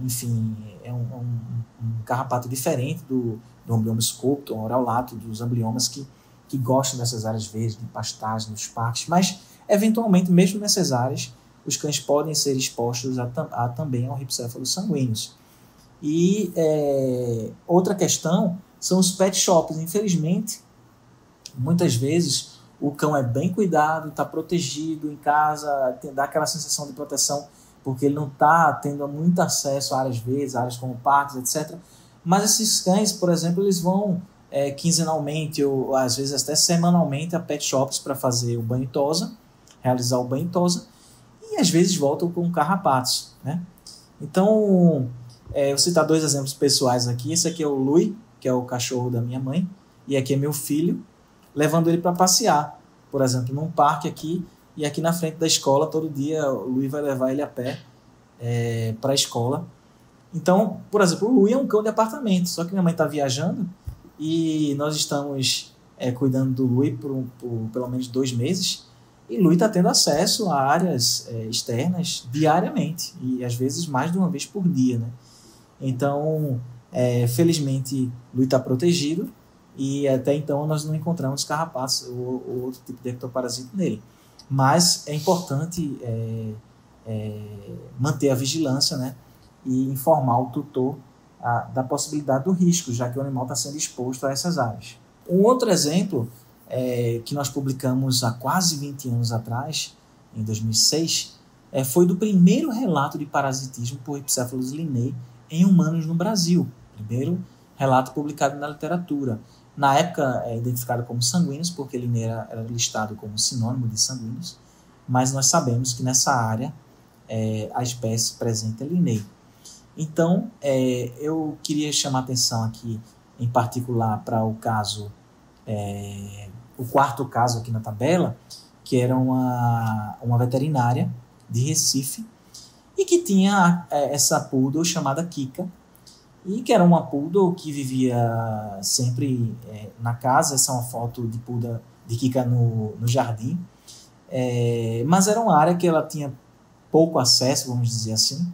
Enfim, é um carrapato diferente do amblioma sculptor, auralato, dos ambliomas que gostam dessas áreas verdes, de pastagem, nos parques, mas eventualmente, mesmo nessas áreas, os cães podem ser expostos também ao Rhipicephalus sanguíneos. E outra questão são os pet shops. Infelizmente, muitas vezes o cão é bem cuidado, está protegido em casa, dá aquela sensação de proteção porque ele não está tendo muito acesso a áreas verdes, áreas como parques, etc. Mas esses cães, por exemplo, eles vão quinzenalmente ou às vezes até semanalmente a pet shops para fazer o banho tosa, realizar o banho tosa, e às vezes voltam com carrapatos, né? Então, eu vou citar 2 exemplos pessoais aqui. Esse aqui é o Lui, que é o cachorro da minha mãe, e aqui é meu filho, levando ele para passear, por exemplo, num parque aqui, e aqui na frente da escola, todo dia o Lui vai levar ele a pé para a escola. Então, por exemplo, o Lui é um cão de apartamento, só que minha mãe está viajando e nós estamos cuidando do Lui por pelo menos 2 meses, e Lui está tendo acesso a áreas externas diariamente, e às vezes mais de uma vez por dia, né? Então, felizmente, Lui está protegido, e até então nós não encontramos carrapatos ou outro tipo de ectoparasito nele. Mas é importante manter a vigilância, né? E informar o tutor da possibilidade do risco, já que o animal está sendo exposto a essas aves. Um outro exemplo que nós publicamos há quase 20 anos atrás, em 2006, foi do primeiro relato de parasitismo por Rhipicephalus linnaei em humanos no Brasil. Primeiro relato publicado na literatura. Na época, identificado como sanguíneos, porque linnaei era listado como sinônimo de sanguíneos, mas nós sabemos que nessa área a espécie presente é linnaei. Então, eu queria chamar a atenção aqui, em particular, para o caso, o quarto caso aqui na tabela, que era uma veterinária de Recife, e que tinha essa poodle chamada Kika, e que era uma poodle que vivia sempre na casa. Essa é uma foto de Kika no jardim, mas era uma área que ela tinha pouco acesso, vamos dizer assim,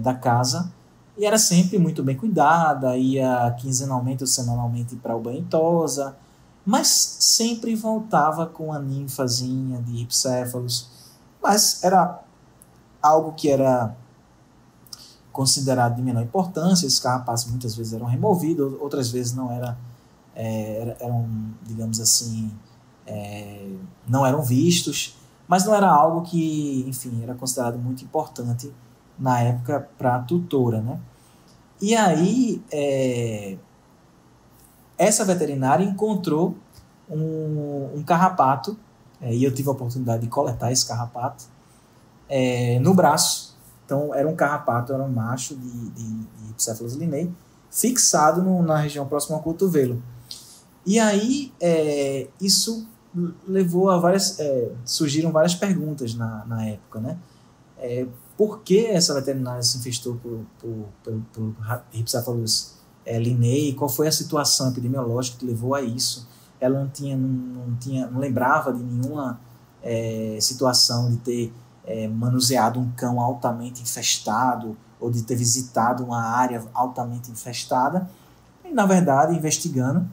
da casa, e era sempre muito bem cuidada, ia quinzenalmente ou semanalmente para o banho e tosa, mas sempre voltava com a ninfazinha de Rhipicephalus, mas era algo que era considerado de menor importância. Esses carrapatos muitas vezes eram removidos, outras vezes não eram, digamos assim, não eram vistos, mas não era algo que, enfim, era considerado muito importante na época para a tutora, né? E aí, essa veterinária encontrou um carrapato, e eu tive a oportunidade de coletar esse carrapato, no braço. Então, era um carrapato, era um macho de Rhipicephalus linnaei, fixado na região próxima ao cotovelo. E aí, isso levou a surgiram várias perguntas na época, né? Por que essa veterinária se infestou por Rhipicephalus linnaei? Qual foi a situação epidemiológica que levou a isso? Ela não lembrava de nenhuma situação de ter manuseado um cão altamente infestado ou de ter visitado uma área altamente infestada. E, na verdade, investigando,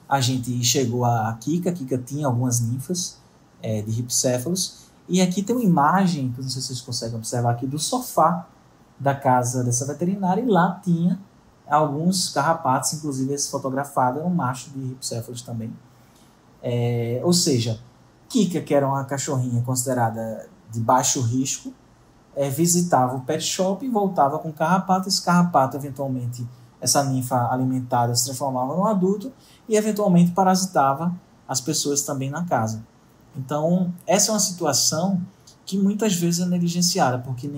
a gente chegou a Kika. Kika tinha algumas ninfas de Rhipicephalus. E aqui tem uma imagem, que não sei se vocês conseguem observar aqui, do sofá da casa dessa veterinária, e lá tinha alguns carrapatos, inclusive esse fotografado era um macho de Rhipicephalus também. Ou seja, Kika, que era uma cachorrinha considerada de baixo risco, visitava o pet shop e voltava com carrapato. Esse carrapato, eventualmente, essa ninfa alimentada se transformava num adulto e eventualmente parasitava as pessoas também na casa. Então, essa é uma situação que muitas vezes é negligenciada, porque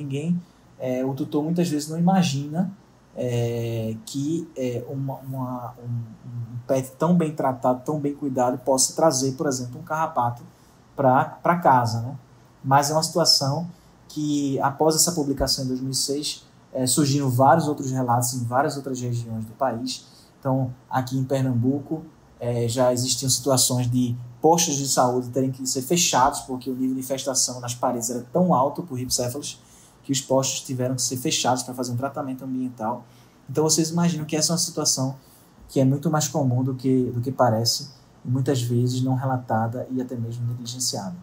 o tutor muitas vezes não imagina que um pet tão bem tratado, tão bem cuidado, possa trazer, por exemplo, um carrapato para casa, né? Mas é uma situação que, após essa publicação em 2006, surgiram vários outros relatos em várias outras regiões do país. Então, aqui em Pernambuco, já existiam situações de postos de saúde terem que ser fechados, porque o nível de infestação nas paredes era tão alto por Rhipicephalus que os postos tiveram que ser fechados para fazer um tratamento ambiental. Então, vocês imaginam que essa é uma situação que é muito mais comum do que parece, e muitas vezes não relatada e até mesmo negligenciada.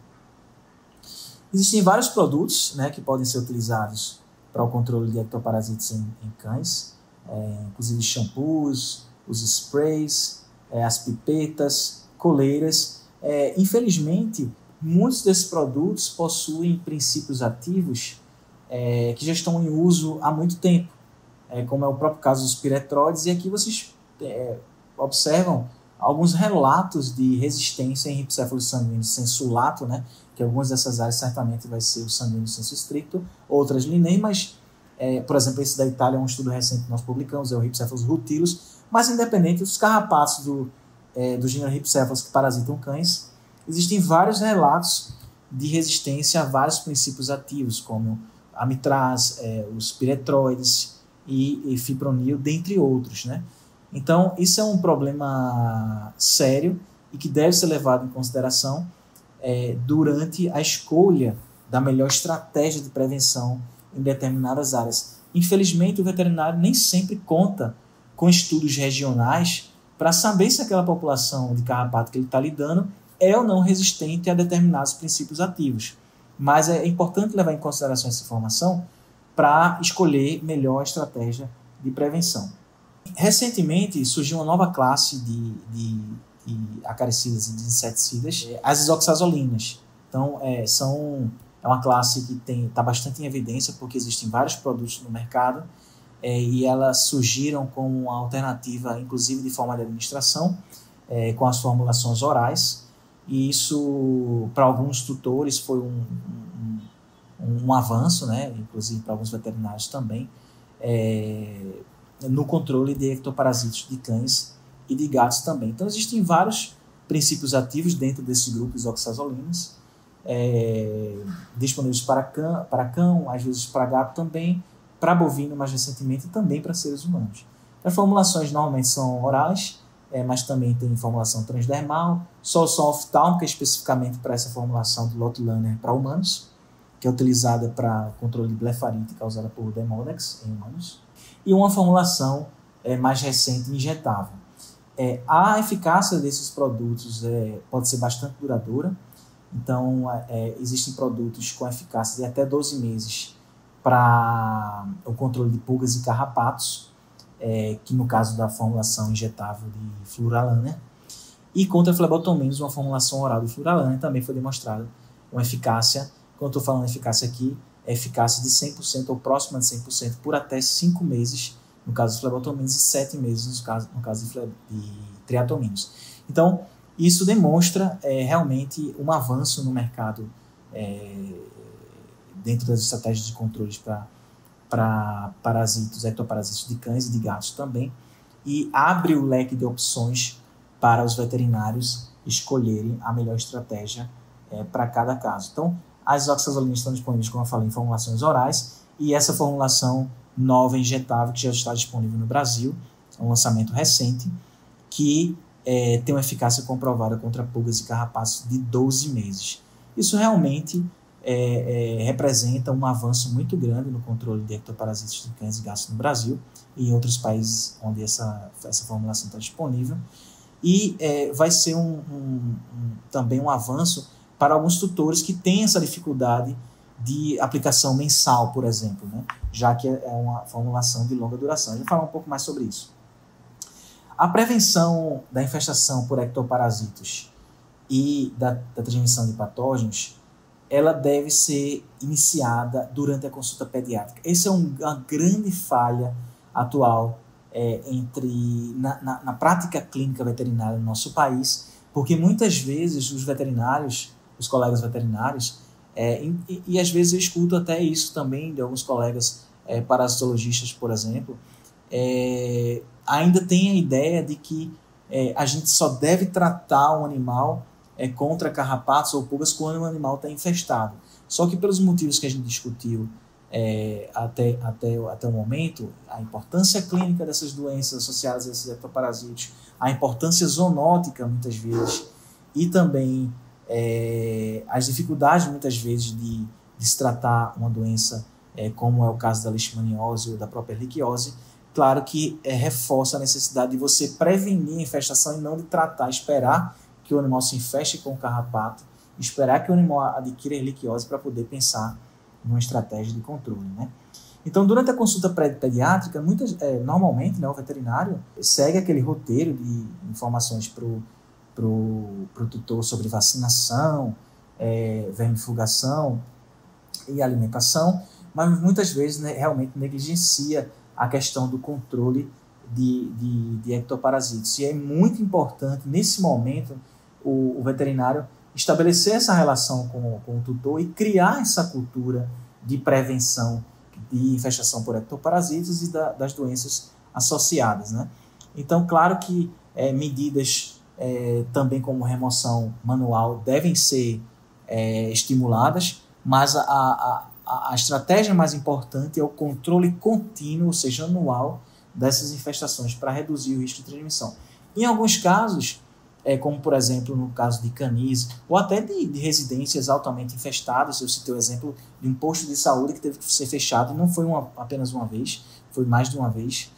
Existem vários produtos, né, que podem ser utilizados para o controle de ectoparasitas em cães, inclusive shampoos, os sprays, as pipetas, coleiras. Infelizmente, muitos desses produtos possuem princípios ativos que já estão em uso há muito tempo, como é o próprio caso dos piretróides, e aqui vocês observam alguns relatos de resistência em Rhipicephalus sanguíneos sensulato, né, que algumas dessas áreas certamente vai ser o sanguíneo sensu stricto, outras linnaei, mas, por exemplo, esse da Itália é um estudo recente que nós publicamos, é o Rhipicephalus rutilus, mas independente dos carrapatos do gênero Rhipicephalus que parasitam cães, existem vários relatos de resistência a vários princípios ativos, como amitraz, os piretroides e fipronil, dentre outros, né? Então, isso é um problema sério e que deve ser levado em consideração durante a escolha da melhor estratégia de prevenção em determinadas áreas. Infelizmente, o veterinário nem sempre conta com estudos regionais para saber se aquela população de carrapato que ele está lidando é ou não resistente a determinados princípios ativos. Mas é importante levar em consideração essa informação para escolher melhor a estratégia de prevenção. Recentemente surgiu uma nova classe de acaricidas e de inseticidas, as isoxazolinas. Então, é uma classe que está bastante em evidência porque existem vários produtos no mercado e elas surgiram como uma alternativa, inclusive de forma de administração, com as formulações orais. E isso, para alguns tutores, foi um avanço, né? Inclusive para alguns veterinários também, no controle de ectoparasitos de cães e de gatos também. Então, existem vários princípios ativos dentro desse grupo de oxazolinas, disponíveis para cão, às vezes para gato também, para bovino mais recentemente e também para seres humanos. As formulações normalmente são orais, mas também tem formulação transdermal, solução oftálmica especificamente para essa formulação do Lotilaner para humanos, que é utilizada para controle de blefarite causada por Demodex em humanos, e uma formulação mais recente injetável. A eficácia desses produtos pode ser bastante duradoura, então existem produtos com eficácia de até 12 meses para o controle de pulgas e carrapatos, que no caso da formulação injetável de Fluralaner, e contra flebotominos, uma formulação oral de Fluralaner também foi demonstrada uma eficácia, quando eu estou falando eficácia aqui, é eficácia de 100% ou próxima de 100% por até 5 meses, no caso de flebotominos, e 7 meses no caso de triatominos. Então, isso demonstra realmente um avanço no mercado dentro das estratégias de controles para parasitos, ectoparasitos de cães e de gatos também, e abre o leque de opções para os veterinários escolherem a melhor estratégia para cada caso. Então, as oxazolinas estão disponíveis, como eu falei, em formulações orais, e essa formulação nova injetável que já está disponível no Brasil, é um lançamento recente, que tem uma eficácia comprovada contra pulgas e carrapatos de 12 meses. Isso realmente representa um avanço muito grande no controle de ectoparasitos de cães e gatos no Brasil e em outros países onde essa formulação está disponível. E vai ser também um avanço para alguns tutores que têm essa dificuldade de aplicação mensal, por exemplo, né? Já que é uma formulação de longa duração. A gente vai falar um pouco mais sobre isso. A prevenção da infestação por ectoparasitos e da transmissão de patógenos, ela deve ser iniciada durante a consulta pediátrica. Essa é uma grande falha atual na prática clínica veterinária no nosso país, porque muitas vezes os colegas veterinários, e às vezes eu escuto até isso também de alguns colegas parasitologistas, por exemplo, ainda tem a ideia de que a gente só deve tratar um animal contra carrapatos ou pulgas quando o animal está infestado. Só que pelos motivos que a gente discutiu até o momento, a importância clínica dessas doenças associadas a esses ectoparasitos, a importância zoonótica muitas vezes, e também as dificuldades muitas vezes de se tratar uma doença como é o caso da leishmaniose ou da própria erliquiose, claro que reforça a necessidade de você prevenir a infestação e não de tratar, esperar que o animal se infeste com o carrapato, esperar que o animal adquira erliquiose para poder pensar numa estratégia de controle, né? Então, durante a consulta pediátrica, normalmente, né, o veterinário segue aquele roteiro de informações para o tutor sobre vacinação, vermifugação e alimentação, mas muitas vezes, né, realmente negligencia a questão do controle de ectoparasitos. E é muito importante, nesse momento, o veterinário estabelecer essa relação com o tutor e criar essa cultura de prevenção de infestação por ectoparasitos e das doenças associadas, né? Então, claro que medidas também como remoção manual devem ser estimuladas, mas a estratégia mais importante é o controle contínuo, ou seja, anual, dessas infestações para reduzir o risco de transmissão. Em alguns casos, como por exemplo no caso de canis, ou até de residências altamente infestadas, eu citei o exemplo de um posto de saúde que teve que ser fechado, e não foi apenas uma vez, foi mais de uma vez,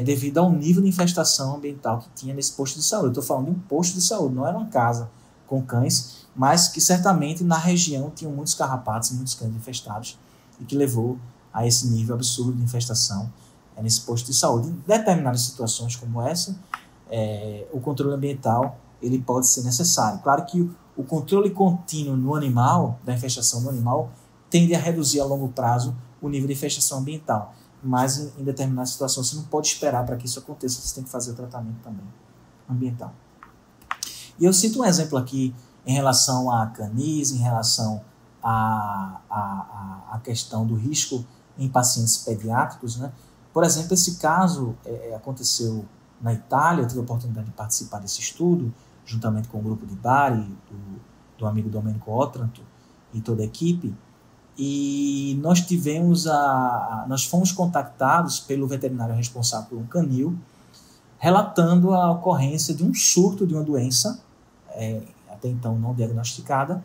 devido ao nível de infestação ambiental que tinha nesse posto de saúde. Eu estou falando de um posto de saúde, não era uma casa com cães, mas que certamente na região tinham muitos carrapatos e muitos cães infestados, e que levou a esse nível absurdo de infestação nesse posto de saúde. Em determinadas situações como essa, o controle ambiental ele pode ser necessário. Claro que o controle contínuo no animal, da infestação no animal, tende a reduzir a longo prazo o nível de infestação ambiental, mas em determinadas situações você não pode esperar para que isso aconteça, você tem que fazer o tratamento também ambiental. E eu cito um exemplo aqui em relação a canis, em relação à questão do risco em pacientes pediátricos, né? Por exemplo, esse caso aconteceu na Itália, eu tive a oportunidade de participar desse estudo, juntamente com o grupo de Bari, do amigo Domenico Otranto e toda a equipe, e nós fomos contactados pelo veterinário responsável por um canil, relatando a ocorrência de um surto de uma doença, até então não diagnosticada,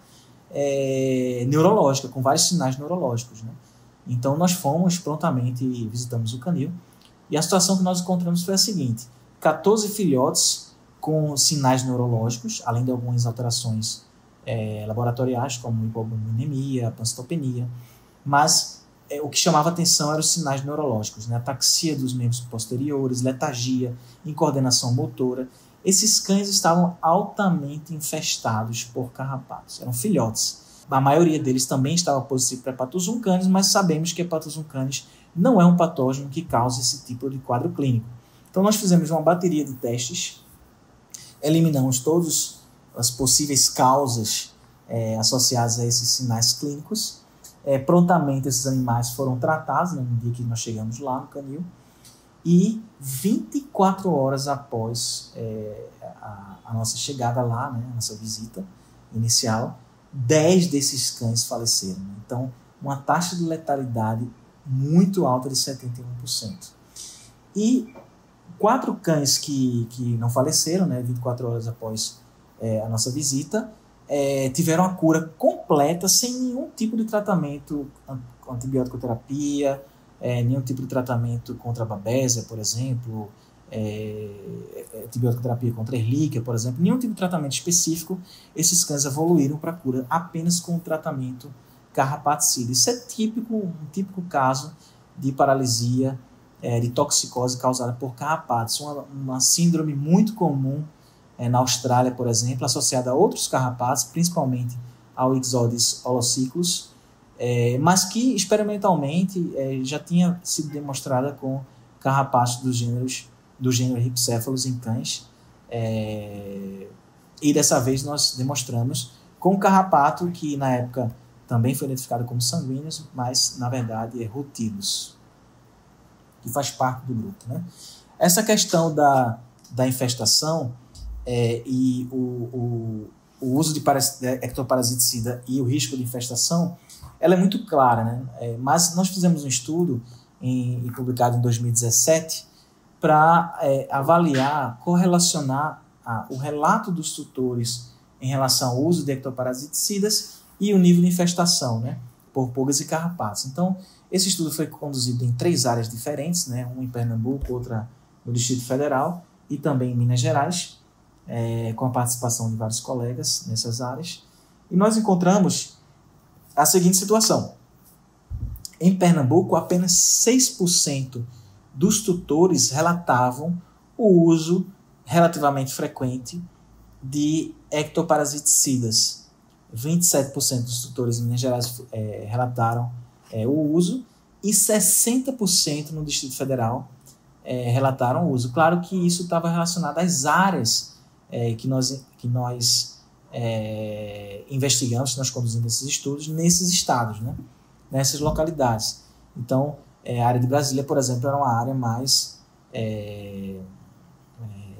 neurológica, com vários sinais neurológicos, né? Então nós fomos prontamente e visitamos o canil, e a situação que nós encontramos foi a seguinte: 14 filhotes com sinais neurológicos, além de algumas alterações laboratoriais, como hipoglucemia, pancitopenia, mas o que chamava atenção eram os sinais neurológicos, né? Ataxia dos membros posteriores, letargia, incoordenação motora. Esses cães estavam altamente infestados por carrapatos, eram filhotes. A maioria deles também estava positivo para Hepatosum canis, mas sabemos que Hepatosum canis não é um patógeno que causa esse tipo de quadro clínico. Então nós fizemos uma bateria de testes, eliminamos todas as possíveis causas associadas a esses sinais clínicos. Prontamente esses animais foram tratados, né, no dia que nós chegamos lá no canil, e 24 horas após a nossa chegada lá, né, a nossa visita inicial, 10 desses cães faleceram. Então, uma taxa de letalidade muito alta de 71%. E 4 cães que não faleceram, né, 24 horas após a nossa visita, tiveram a cura completa, sem nenhum tipo de tratamento com antibiótico-terapia, nenhum tipo de tratamento contra a babésia, por exemplo, antibiótico-terapia contra a Ehrlichia, por exemplo, nenhum tipo de tratamento específico. Esses cães evoluíram para a cura apenas com o tratamento carrapaticida. Isso é um típico caso de paralisia, de toxicose causada por carrapatos, uma síndrome muito comum na Austrália, por exemplo, associada a outros carrapatos, principalmente ao Ixodes holociclus, mas que experimentalmente já tinha sido demonstrada com carrapatos do gênero Rhipicephalus em cães, e dessa vez nós demonstramos com um carrapato que na época também foi identificado como sanguíneos, mas na verdade é Rutilus, que faz parte do grupo, né? Essa questão da infestação e o uso de ectoparasiticida e o risco de infestação, ela é muito clara, né? Mas nós fizemos um estudo publicado em 2017 para avaliar, correlacionar o relato dos tutores em relação ao uso de ectoparasiticidas e o nível de infestação, né, por pulgas e carrapatos. Então, esse estudo foi conduzido em 3 áreas diferentes, né, uma em Pernambuco, outra no Distrito Federal e também em Minas Gerais, com a participação de vários colegas nessas áreas. E nós encontramos a seguinte situação: em Pernambuco, apenas 6% dos tutores relatavam o uso relativamente frequente de ectoparasiticidas. 27% dos tutores em Minas Gerais relataram o uso, e 60% no Distrito Federal relataram o uso. Claro que isso estava relacionado às áreas que nós investigamos, que nós conduzimos esses estudos nesses estados, né? Nessas localidades. Então, a área de Brasília, por exemplo, era uma área mais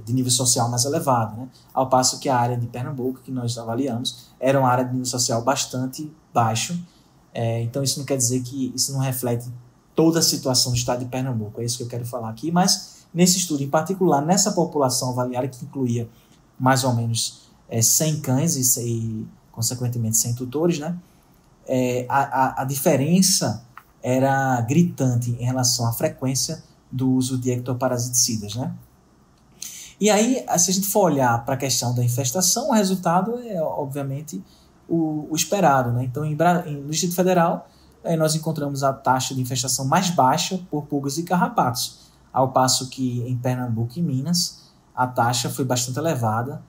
de nível social mais elevado, né? Ao passo que a área de Pernambuco, que nós avaliamos, era uma área de nível social bastante baixo, Então isso não quer dizer que isso não reflete toda a situação do estado de Pernambuco, é isso que eu quero falar aqui, mas nesse estudo em particular, nessa população avaliada que incluía mais ou menos 100 cães e consequentemente 100 tutores, né? A diferença era gritante em relação à frequência do uso de ectoparasiticidas, né? E aí, se a gente for olhar para a questão da infestação, o resultado é, obviamente, o esperado, né? Então, no Distrito Federal, nós encontramos a taxa de infestação mais baixa por pulgas e carrapatos, ao passo que em Pernambuco e Minas, a taxa foi bastante elevada,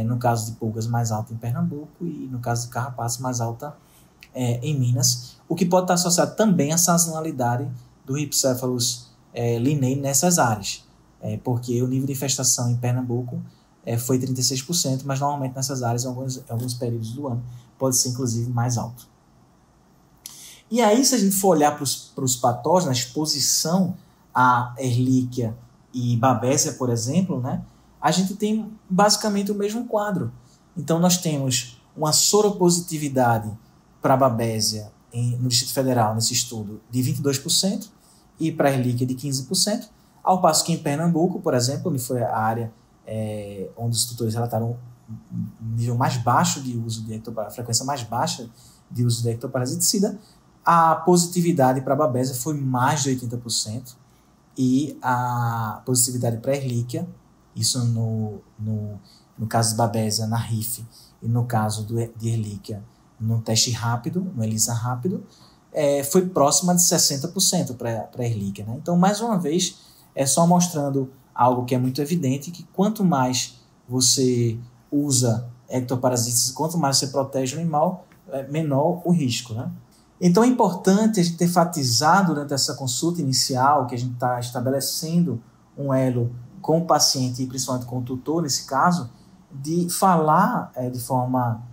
no caso de pulgas mais alta em Pernambuco e no caso de carrapatos mais alta em Minas, o que pode estar associado também à sazonalidade do Rhipicephalus linnei nessas áreas, porque o nível de infestação em Pernambuco foi 36%, mas normalmente nessas áreas, em alguns períodos do ano, pode ser inclusive mais alto. E aí, se a gente for olhar para os patógenos, a exposição a Ehrlichia e Babesia, por exemplo, né, a gente tem basicamente o mesmo quadro. Então, nós temos uma soropositividade para Babesia no Distrito Federal, nesse estudo, de 22%, e para Ehrlichia de 15%, ao passo que em Pernambuco, por exemplo, onde foi a área onde os tutores relataram um nível mais baixo de uso de a frequência mais baixa de uso de ectoparasiticida, a positividade para Babesia foi mais de 80%, e a positividade para Ehrlichia, isso no caso de Babesia na RIF, e no caso de Ehrlichia no teste rápido, no ELISA rápido, foi próxima de 60% para Ehrlichia, né? Então, mais uma vez, só mostrando algo que é muito evidente, que quanto mais você usa ectoparasitas, quanto mais você protege o animal, menor o risco, né? Então é importante a gente enfatizar durante essa consulta inicial, que a gente está estabelecendo um elo com o paciente e principalmente com o tutor, nesse caso, de falar de forma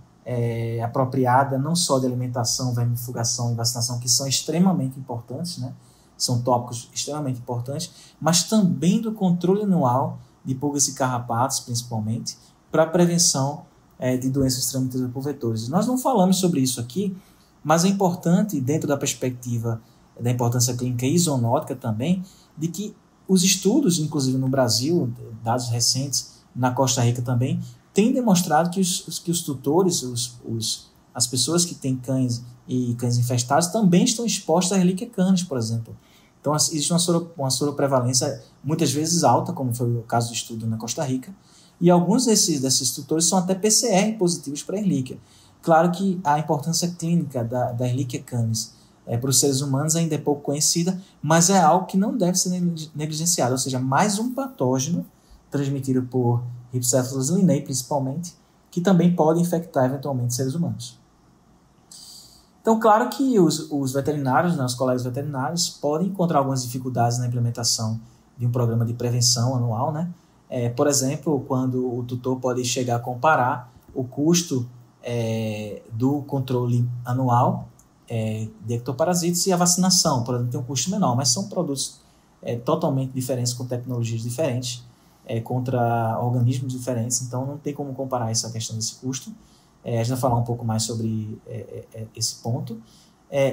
apropriada, não só de alimentação, vermifugação e vacinação, que são extremamente importantes, né? São tópicos extremamente importantes, mas também do controle anual de pulgas e carrapatos, principalmente, para a prevenção de doenças transmitidas por vetores. Nós não falamos sobre isso aqui, mas é importante, dentro da perspectiva da importância clínica e zoonótica também, de que os estudos, inclusive no Brasil, dados recentes, na Costa Rica também, têm demonstrado que os tutores, as pessoas que têm cães e cães infestados, também estão expostas a Ehrlichia canis, por exemplo. Então, existe uma soroprevalência muitas vezes alta, como foi o caso do estudo na Costa Rica, e alguns desses tutores são até PCR positivos para Ehrlichia. Claro que a importância clínica da Ehrlichia canis para os seres humanos ainda é pouco conhecida, mas é algo que não deve ser negligenciado, ou seja, mais um patógeno transmitido por Rhipicephalus linnei, principalmente, que também pode infectar eventualmente seres humanos. Então, claro que os veterinários, né, os colegas veterinários, podem encontrar algumas dificuldades na implementação de um programa de prevenção anual, né? Por exemplo, quando o tutor pode chegar a comparar o custo do controle anual de ectoparasitas e a vacinação. Por exemplo, tem um custo menor, mas são produtos totalmente diferentes, com tecnologias diferentes, contra organismos diferentes, então não tem como comparar essa questão desse custo. A gente vai falar um pouco mais sobre esse ponto.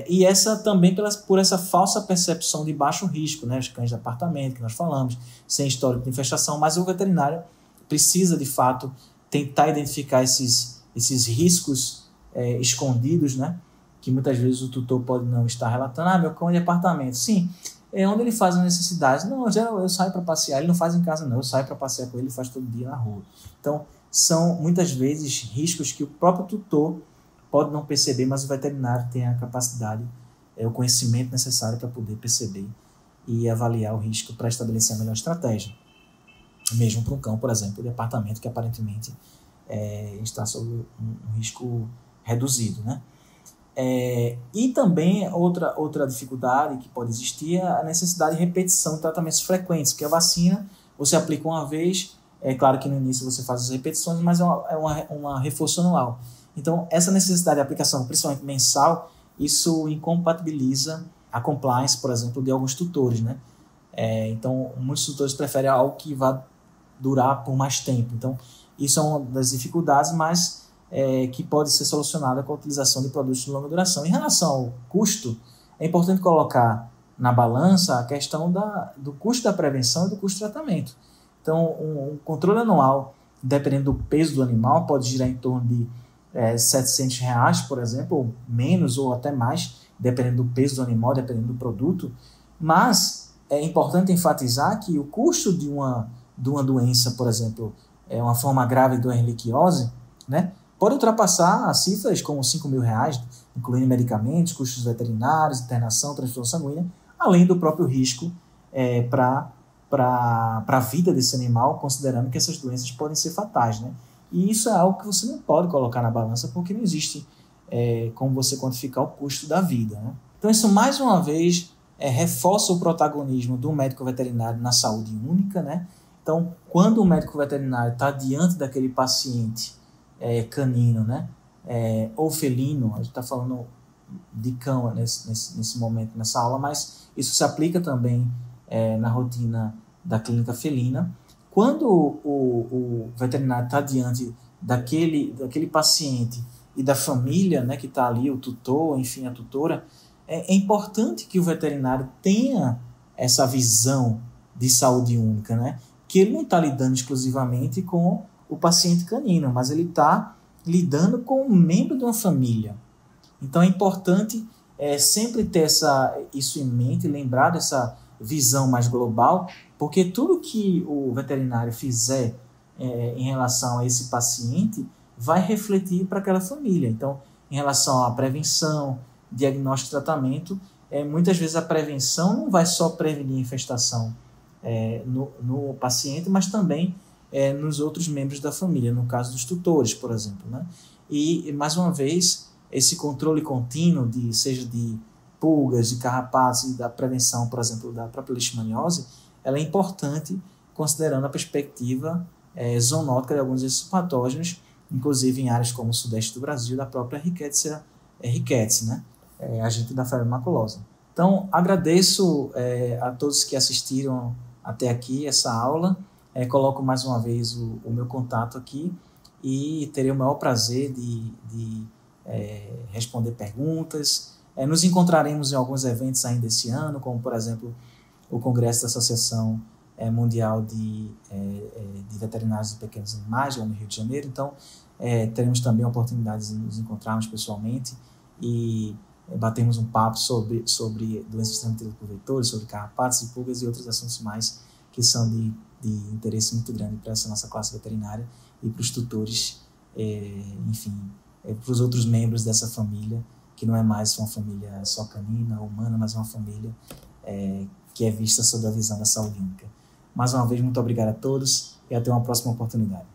E essa também por essa falsa percepção de baixo risco, né? Os cães de apartamento que nós falamos, sem histórico de infestação, mas o veterinário precisa, de fato, tentar identificar esses riscos escondidos, né? Que muitas vezes o tutor pode não estar relatando. Meu cão é de apartamento. Sim, onde ele faz as necessidades. Não, eu saio para passear. Ele não faz em casa, não. Eu saio para passear com ele, ele faz todo dia na rua. Então, são muitas vezes riscos que o próprio tutor pode não perceber, mas o veterinário tem a capacidade, o conhecimento necessário para poder perceber e avaliar o risco para estabelecer a melhor estratégia. Mesmo para um cão, por exemplo, de apartamento que aparentemente está sob um risco reduzido, né? E também outra dificuldade que pode existir é a necessidade de repetição de tratamentos frequentes, porque a vacina você aplica uma vez, claro que no início você faz as repetições, mas é uma reforço anual. Então, essa necessidade de aplicação, principalmente mensal, isso incompatibiliza a compliance, por exemplo, de alguns tutores, né? Então, muitos tutores preferem algo que vá durar por mais tempo. Então, isso é uma das dificuldades, mas que pode ser solucionada com a utilização de produtos de longa duração. Em relação ao custo, é importante colocar na balança a questão do custo da prevenção e do custo do tratamento. Então, um controle anual, dependendo do peso do animal, pode girar em torno de R$700, por exemplo, ou menos ou até mais, dependendo do peso do animal, dependendo do produto. Mas é importante enfatizar que o custo de uma doença, por exemplo, uma forma grave de Ehrlichiose, né, pode ultrapassar cifras como R$5.000, incluindo medicamentos, custos veterinários, internação, transfusão sanguínea, além do próprio risco para a vida desse animal, considerando que essas doenças podem ser fatais, né? E isso é algo que você não pode colocar na balança, porque não existe como você quantificar o custo da vida, né? Então isso, mais uma vez, reforça o protagonismo do médico veterinário na saúde única, né? Então, quando o médico veterinário está diante daquele paciente canino, né? Ou felino, a gente está falando de cão nesse momento, nessa aula, mas isso se aplica também na rotina da clínica felina. Quando o veterinário está diante daquele paciente e da família, né, que está ali, o tutor, enfim, a tutora, é importante que o veterinário tenha essa visão de saúde única, né? Que ele não está lidando exclusivamente com o paciente canino, mas ele está lidando com um membro de uma família. Então é importante sempre ter isso em mente, lembrar dessa visão mais global, porque tudo que o veterinário fizer em relação a esse paciente vai refletir para aquela família. Então, em relação à prevenção, diagnóstico e tratamento, muitas vezes a prevenção não vai só prevenir a infestação no paciente, mas também nos outros membros da família, no caso dos tutores, por exemplo, né? E, mais uma vez, esse controle contínuo, seja de pulgas, de carrapatos e da prevenção, por exemplo, da própria leishmaniose, ela é importante considerando a perspectiva zoonótica de alguns desses patógenos, inclusive em áreas como o sudeste do Brasil, da própria Rickettsia ricketts, né? Agente da febre maculosa. Então, agradeço a todos que assistiram até aqui essa aula. Coloco mais uma vez o meu contato aqui e terei o maior prazer de responder perguntas. Nos encontraremos em alguns eventos ainda esse ano, como, por exemplo, o Congresso da Associação Mundial de Veterinários de Pequenos Animais, lá no Rio de Janeiro. Então, teremos também a oportunidade de nos encontrarmos pessoalmente e batemos um papo sobre doenças transmitidas por vetores, sobre carrapatos e pulgas e outros assuntos mais que são de interesse muito grande para essa nossa classe veterinária e para os tutores, enfim, para os outros membros dessa família, que não é mais uma família só canina ou humana, mas uma família que é vista sob a visão da saúde única. Mais uma vez, muito obrigado a todos e até uma próxima oportunidade.